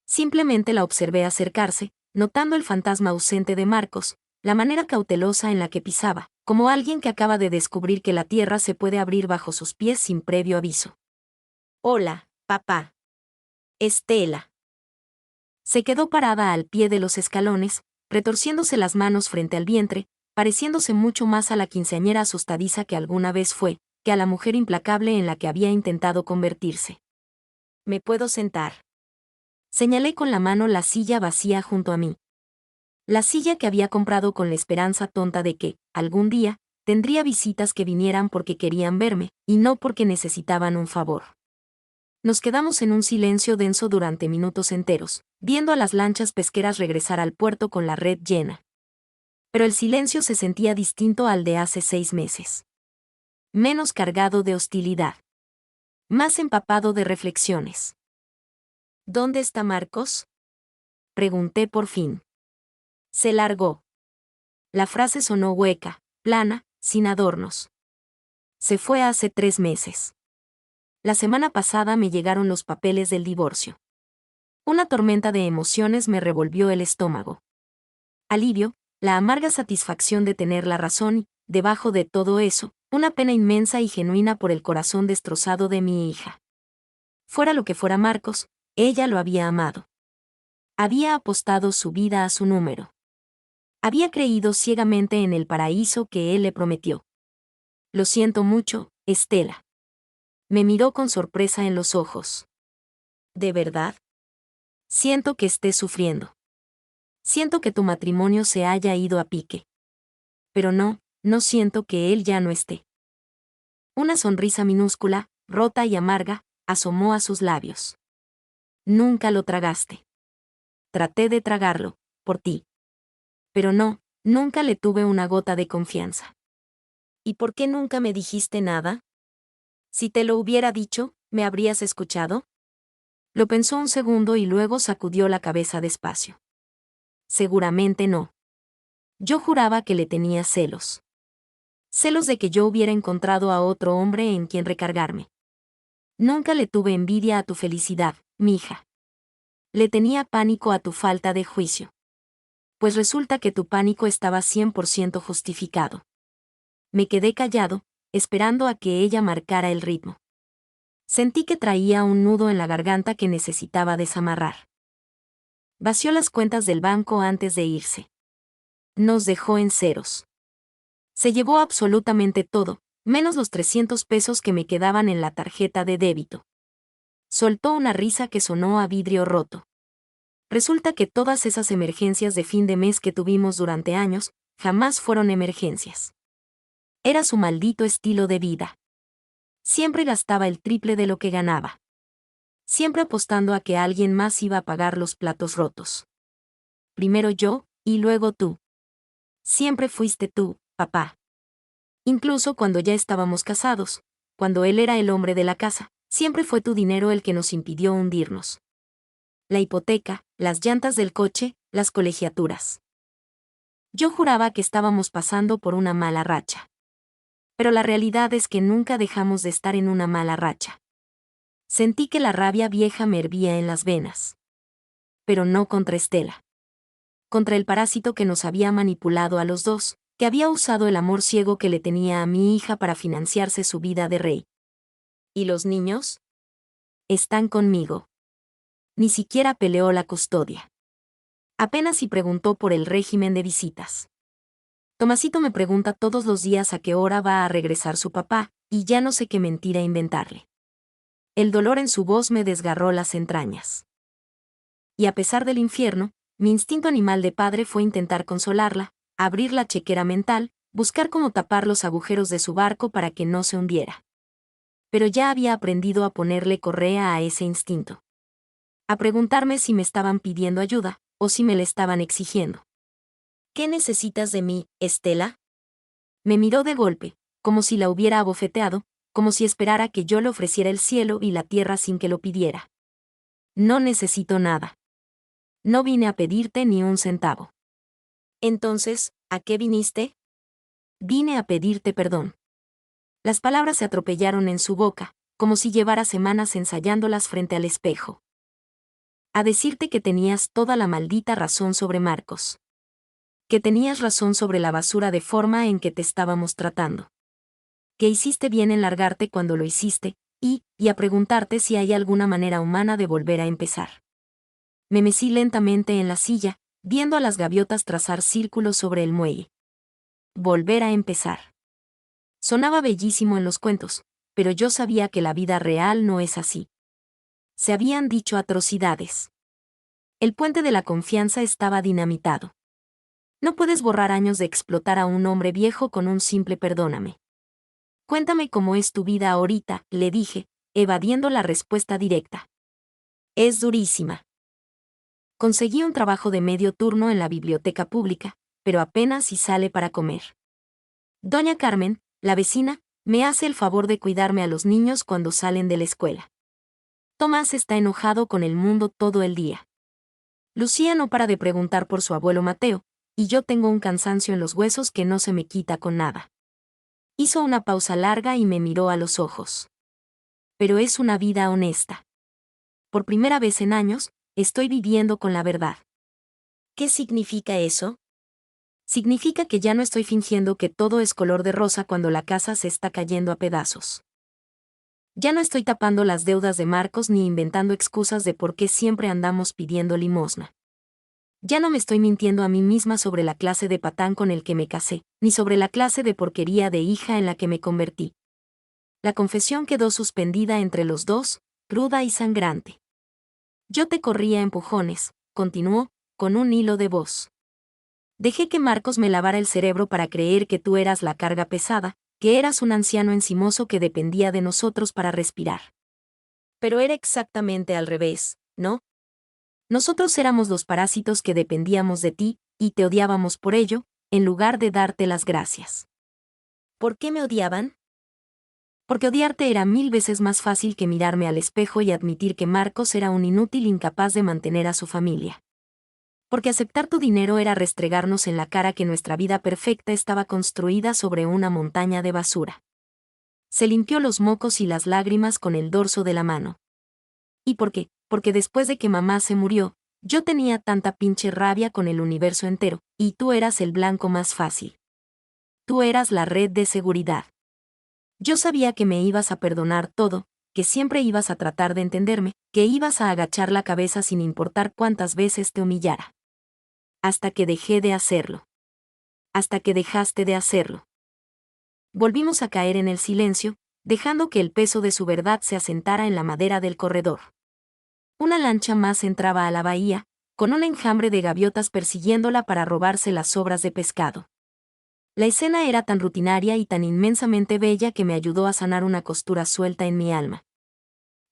Simplemente la observé acercarse, notando el fantasma ausente de Marcos, la manera cautelosa en la que pisaba, como alguien que acaba de descubrir que la tierra se puede abrir bajo sus pies sin previo aviso. Hola, papá. Estela. Se quedó parada al pie de los escalones, retorciéndose las manos frente al vientre, pareciéndose mucho más a la quinceañera asustadiza que alguna vez fue, que a la mujer implacable en la que había intentado convertirse. ¿Me puedo sentar? Señalé con la mano la silla vacía junto a mí. La silla que había comprado con la esperanza tonta de que, algún día, tendría visitas que vinieran porque querían verme, y no porque necesitaban un favor. Nos quedamos en un silencio denso durante minutos enteros, viendo a las lanchas pesqueras regresar al puerto con la red llena. Pero el silencio se sentía distinto al de hace 6 meses. Menos cargado de hostilidad. Más empapado de reflexiones. ¿Dónde está Marcos? Pregunté por fin. Se largó. La frase sonó hueca, plana, sin adornos. Se fue hace 3 meses. La semana pasada me llegaron los papeles del divorcio. Una tormenta de emociones me revolvió el estómago. Alivio, la amarga satisfacción de tener la razón y, debajo de todo eso, una pena inmensa y genuina por el corazón destrozado de mi hija. Fuera lo que fuera Marcos, ella lo había amado. Había apostado su vida a su número. Había creído ciegamente en el paraíso que él le prometió. Lo siento mucho, Estela. Me miró con sorpresa en los ojos. ¿De verdad? Siento que estés sufriendo. Siento que tu matrimonio se haya ido a pique. Pero no siento que él ya no esté. Una sonrisa minúscula, rota y amarga, asomó a sus labios. Nunca lo tragaste. Traté de tragarlo, por ti. Pero nunca le tuve una gota de confianza. ¿Y por qué nunca me dijiste nada? Si te lo hubiera dicho, ¿me habrías escuchado? Lo pensó un segundo y luego sacudió la cabeza despacio. Seguramente no. Yo juraba que le tenía celos. Celos de que yo hubiera encontrado a otro hombre en quien recargarme. Nunca le tuve envidia a tu felicidad, mija. Le tenía pánico a tu falta de juicio. Pues resulta que tu pánico estaba 100% justificado. Me quedé callado, esperando a que ella marcara el ritmo. Sentí que traía un nudo en la garganta que necesitaba desamarrar. Vació las cuentas del banco antes de irse. Nos dejó en ceros. Se llevó absolutamente todo, menos los 300 pesos que me quedaban en la tarjeta de débito. Soltó una risa que sonó a vidrio roto. Resulta que todas esas emergencias de fin de mes que tuvimos durante años, jamás fueron emergencias. Era su maldito estilo de vida. Siempre gastaba el triple de lo que ganaba. Siempre apostando a que alguien más iba a pagar los platos rotos. Primero yo, y luego tú. Siempre fuiste tú, papá. Incluso cuando ya estábamos casados, cuando él era el hombre de la casa, siempre fue tu dinero el que nos impidió hundirnos. La hipoteca, las llantas del coche, las colegiaturas. Yo juraba que estábamos pasando por una mala racha. Pero la realidad es que nunca dejamos de estar en una mala racha. Sentí que la rabia vieja me hervía en las venas. Pero no contra Estela. Contra el parásito que nos había manipulado a los dos, que había usado el amor ciego que le tenía a mi hija para financiarse su vida de rey. ¿Y los niños? Están conmigo. Ni siquiera peleó la custodia. Apenas si preguntó por el régimen de visitas. Tomasito me pregunta todos los días a qué hora va a regresar su papá, y ya no sé qué mentira inventarle. El dolor en su voz me desgarró las entrañas. Y a pesar del infierno, mi instinto animal de padre fue intentar consolarla, abrir la chequera mental, buscar cómo tapar los agujeros de su barco para que no se hundiera. Pero ya había aprendido a ponerle correa a ese instinto. A preguntarme si me estaban pidiendo ayuda, o si me le estaban exigiendo. ¿Qué necesitas de mí, Estela? Me miró de golpe, como si la hubiera abofeteado, como si esperara que yo le ofreciera el cielo y la tierra sin que lo pidiera. No necesito nada. No vine a pedirte ni un centavo. Entonces, ¿a qué viniste? Vine a pedirte perdón. Las palabras se atropellaron en su boca, como si llevara semanas ensayándolas frente al espejo. A decirte que tenías toda la maldita razón sobre Marcos. Que tenías razón sobre la basura de forma en que te estábamos tratando. Que hiciste bien en largarte cuando lo hiciste, y a preguntarte si hay alguna manera humana de volver a empezar. Me mecí lentamente en la silla, viendo a las gaviotas trazar círculos sobre el muelle. Volver a empezar. Sonaba bellísimo en los cuentos, pero yo sabía que la vida real no es así. Se habían dicho atrocidades. El puente de la confianza estaba dinamitado. No puedes borrar años de explotar a un hombre viejo con un simple perdóname. Cuéntame cómo es tu vida ahorita, le dije, evadiendo la respuesta directa. Es durísima. Conseguí un trabajo de medio turno en la biblioteca pública, pero apenas si sale para comer. Doña Carmen, la vecina, me hace el favor de cuidarme a los niños cuando salen de la escuela. Tomás está enojado con el mundo todo el día. Lucía no para de preguntar por su abuelo Mateo, y yo tengo un cansancio en los huesos que no se me quita con nada. Hizo una pausa larga y me miró a los ojos. Pero es una vida honesta. Por primera vez en años, estoy viviendo con la verdad. ¿Qué significa eso? Significa que ya no estoy fingiendo que todo es color de rosa cuando la casa se está cayendo a pedazos. Ya no estoy tapando las deudas de Marcos ni inventando excusas de por qué siempre andamos pidiendo limosna. Ya no me estoy mintiendo a mí misma sobre la clase de patán con el que me casé, ni sobre la clase de porquería de hija en la que me convertí. La confesión quedó suspendida entre los dos, cruda y sangrante. Yo te corría a empujones, continuó, con un hilo de voz. Dejé que Marcos me lavara el cerebro para creer que tú eras la carga pesada, que eras un anciano encimoso que dependía de nosotros para respirar. Pero era exactamente al revés, ¿no? Nosotros éramos los parásitos que dependíamos de ti, y te odiábamos por ello, en lugar de darte las gracias. ¿Por qué me odiaban? Porque odiarte era 1000 veces más fácil que mirarme al espejo y admitir que Marcos era un inútil incapaz de mantener a su familia. Porque aceptar tu dinero era restregarnos en la cara que nuestra vida perfecta estaba construida sobre una montaña de basura. Se limpió los mocos y las lágrimas con el dorso de la mano. ¿Y por qué? Porque después de que mamá se murió, yo tenía tanta pinche rabia con el universo entero, y tú eras el blanco más fácil. Tú eras la red de seguridad. Yo sabía que me ibas a perdonar todo, que siempre ibas a tratar de entenderme, que ibas a agachar la cabeza sin importar cuántas veces te humillara. Hasta que dejé de hacerlo. Hasta que dejaste de hacerlo. Volvimos a caer en el silencio, dejando que el peso de su verdad se asentara en la madera del corredor. Una lancha más entraba a la bahía, con un enjambre de gaviotas persiguiéndola para robarse las sobras de pescado. La escena era tan rutinaria y tan inmensamente bella que me ayudó a sanar una costura suelta en mi alma.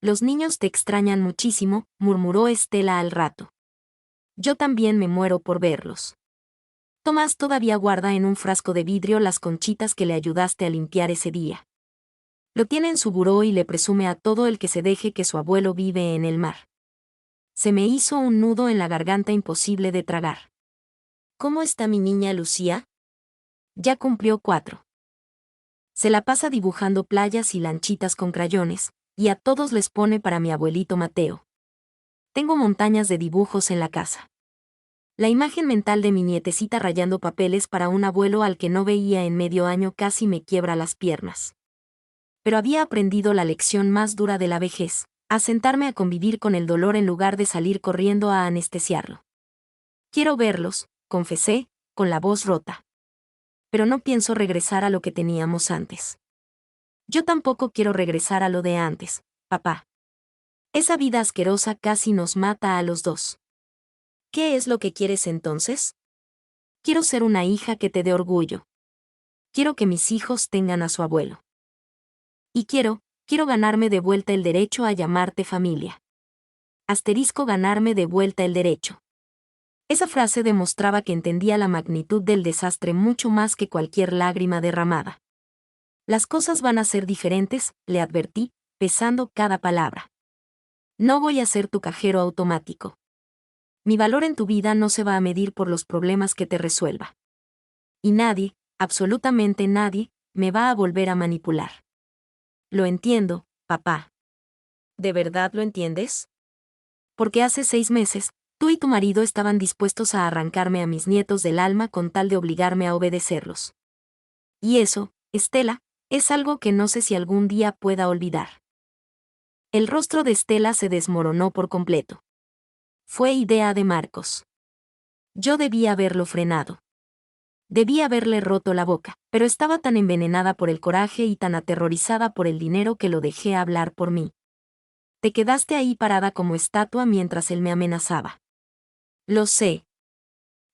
Los niños te extrañan muchísimo, murmuró Estela al rato. Yo también me muero por verlos. Tomás todavía guarda en un frasco de vidrio las conchitas que le ayudaste a limpiar ese día. Lo tiene en su buró y le presume a todo el que se deje que su abuelo vive en el mar. Se me hizo un nudo en la garganta imposible de tragar. ¿Cómo está mi niña Lucía? Ya cumplió 4. Se la pasa dibujando playas y lanchitas con crayones, y a todos les pone para mi abuelito Mateo. Tengo montañas de dibujos en la casa. La imagen mental de mi nietecita rayando papeles para un abuelo al que no veía en medio año casi me quiebra las piernas. Pero había aprendido la lección más dura de la vejez, a sentarme a convivir con el dolor en lugar de salir corriendo a anestesiarlo. Quiero verlos, confesé, con la voz rota. Pero no pienso regresar a lo que teníamos antes. Yo tampoco quiero regresar a lo de antes, papá. Esa vida asquerosa casi nos mata a los dos. ¿Qué es lo que quieres entonces? Quiero ser una hija que te dé orgullo. Quiero que mis hijos tengan a su abuelo. Y quiero ganarme de vuelta el derecho a llamarte familia. Asterisco ganarme de vuelta el derecho. Esa frase demostraba que entendía la magnitud del desastre mucho más que cualquier lágrima derramada. Las cosas van a ser diferentes, le advertí, pesando cada palabra. No voy a ser tu cajero automático. Mi valor en tu vida no se va a medir por los problemas que te resuelva. Y nadie, absolutamente nadie, me va a volver a manipular. Lo entiendo, papá. ¿De verdad lo entiendes? Porque hace 6 meses, tú y tu marido estaban dispuestos a arrancarme a mis nietos del alma con tal de obligarme a obedecerlos. Y eso, Estela, es algo que no sé si algún día pueda olvidar. El rostro de Estela se desmoronó por completo. Fue idea de Marcos. Yo debía haberlo frenado. Debía haberle roto la boca, pero estaba tan envenenada por el coraje y tan aterrorizada por el dinero que lo dejé hablar por mí. Te quedaste ahí parada como estatua mientras él me amenazaba. Lo sé.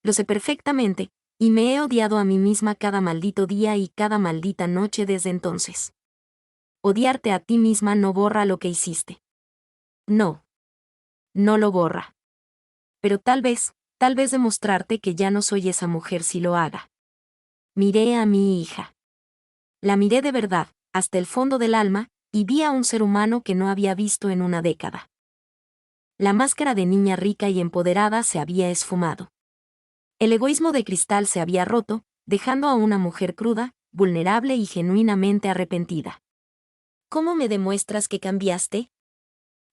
Lo sé perfectamente, y me he odiado a mí misma cada maldito día y cada maldita noche desde entonces. Odiarte a ti misma no borra lo que hiciste. No. No lo borra. Pero tal vez demostrarte que ya no soy esa mujer si lo haga. Miré a mi hija. La miré de verdad, hasta el fondo del alma, y vi a un ser humano que no había visto en una década. La máscara de niña rica y empoderada se había esfumado. El egoísmo de cristal se había roto, dejando a una mujer cruda, vulnerable y genuinamente arrepentida. ¿Cómo me demuestras que cambiaste?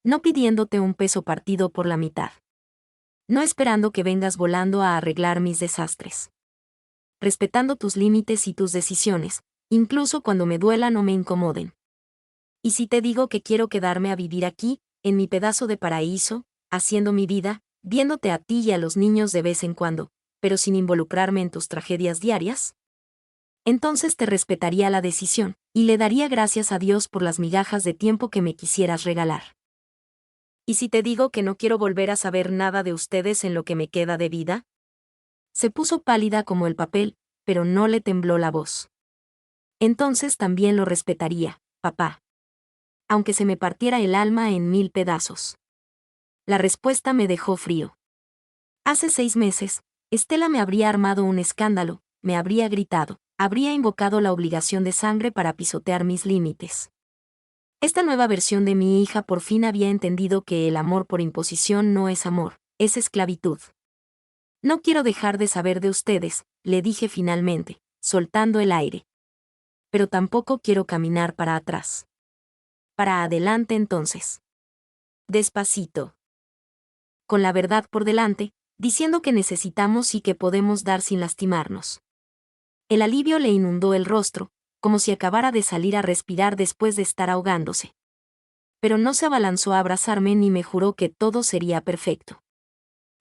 No pidiéndote un peso partido por la mitad. No esperando que vengas volando a arreglar mis desastres. Respetando tus límites y tus decisiones, incluso cuando me duelan o me incomoden. Y si te digo que quiero quedarme a vivir aquí, en mi pedazo de paraíso, haciendo mi vida, viéndote a ti y a los niños de vez en cuando, pero sin involucrarme en tus tragedias diarias? Entonces te respetaría la decisión, y le daría gracias a Dios por las migajas de tiempo que me quisieras regalar. ¿Y si te digo que no quiero volver a saber nada de ustedes en lo que me queda de vida? Se puso pálida como el papel, pero no le tembló la voz. Entonces también lo respetaría, papá. Aunque se me partiera el alma en 1000 pedazos. La respuesta me dejó frío. Hace 6 meses, Estela me habría armado un escándalo, me habría gritado, habría invocado la obligación de sangre para pisotear mis límites. Esta nueva versión de mi hija por fin había entendido que el amor por imposición no es amor, es esclavitud. No quiero dejar de saber de ustedes, le dije finalmente, soltando el aire. Pero tampoco quiero caminar para atrás. Para adelante entonces. Despacito. Con la verdad por delante, diciendo que necesitamos y que podemos dar sin lastimarnos. El alivio le inundó el rostro, como si acabara de salir a respirar después de estar ahogándose. Pero no se abalanzó a abrazarme ni me juró que todo sería perfecto.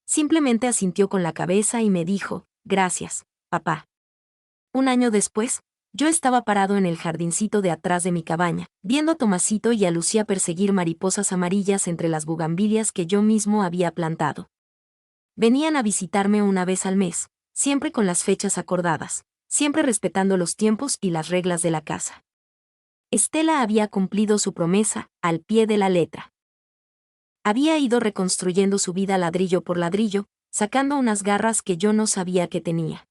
Simplemente asintió con la cabeza y me dijo, gracias, papá. Un año después, yo estaba parado en el jardincito de atrás de mi cabaña, viendo a Tomasito y a Lucía perseguir mariposas amarillas entre las bugambilias que yo mismo había plantado. Venían a visitarme una vez al mes, siempre con las fechas acordadas, siempre respetando los tiempos y las reglas de la casa. Estela había cumplido su promesa, al pie de la letra. Había ido reconstruyendo su vida ladrillo por ladrillo, sacando unas garras que yo no sabía que tenía.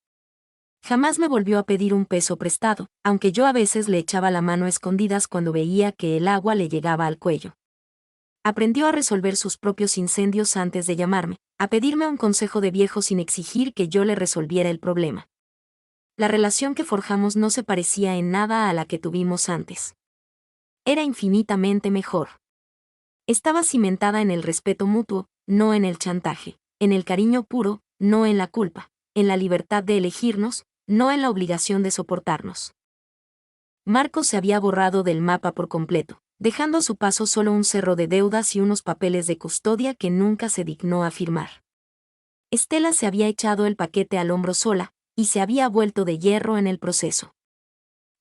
Jamás me volvió a pedir un peso prestado, aunque yo a veces le echaba la mano a escondidas cuando veía que el agua le llegaba al cuello. Aprendió a resolver sus propios incendios antes de llamarme, a pedirme un consejo de viejo sin exigir que yo le resolviera el problema. La relación que forjamos no se parecía en nada a la que tuvimos antes. Era infinitamente mejor. Estaba cimentada en el respeto mutuo, no en el chantaje, en el cariño puro, no en la culpa, en la libertad de elegirnos, no en la obligación de soportarnos. Marcos se había borrado del mapa por completo, dejando a su paso solo un cerro de deudas y unos papeles de custodia que nunca se dignó a firmar. Estela se había echado el paquete al hombro sola, y se había vuelto de hierro en el proceso.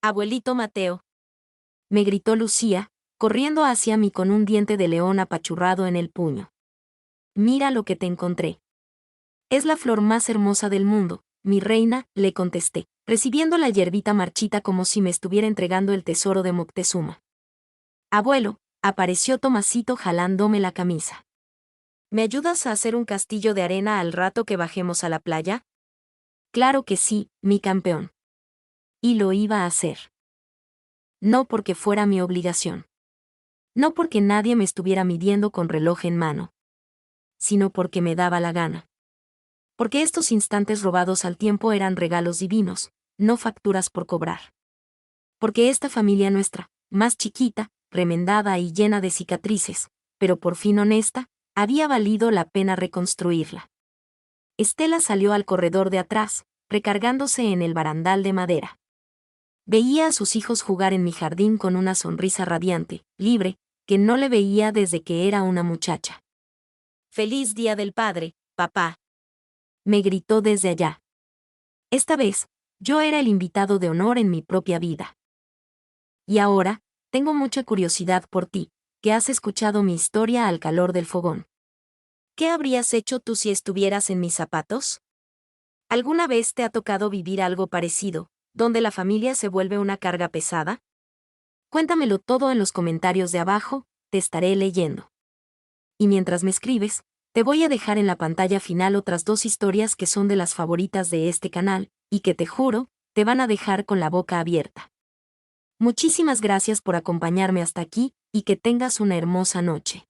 «Abuelito Mateo», me gritó Lucía, corriendo hacia mí con un diente de león apachurrado en el puño. «Mira lo que te encontré». «Es la flor más hermosa del mundo, mi reina», le contesté, recibiendo la hierbita marchita como si me estuviera entregando el tesoro de Moctezuma. «Abuelo», apareció Tomasito jalándome la camisa. «¿Me ayudas a hacer un castillo de arena al rato que bajemos a la playa?» «Claro que sí, mi campeón». Y lo iba a hacer. No porque fuera mi obligación. No porque nadie me estuviera midiendo con reloj en mano. Sino porque me daba la gana. Porque estos instantes robados al tiempo eran regalos divinos, no facturas por cobrar. Porque esta familia nuestra, más chiquita, remendada y llena de cicatrices, pero por fin honesta, había valido la pena reconstruirla. Estela salió al corredor de atrás, recargándose en el barandal de madera. Veía a sus hijos jugar en mi jardín con una sonrisa radiante, libre, que no le veía desde que era una muchacha. «¡Feliz Día del Padre, papá!», me gritó desde allá. Esta vez, yo era el invitado de honor en mi propia vida. Y ahora, tengo mucha curiosidad por ti, que has escuchado mi historia al calor del fogón. ¿Qué habrías hecho tú si estuvieras en mis zapatos? ¿Alguna vez te ha tocado vivir algo parecido, donde la familia se vuelve una carga pesada? Cuéntamelo todo en los comentarios de abajo, te estaré leyendo. Y mientras me escribes, te voy a dejar en la pantalla final otras 2 historias que son de las favoritas de este canal, y que te juro, te van a dejar con la boca abierta. Muchísimas gracias por acompañarme hasta aquí, y que tengas una hermosa noche.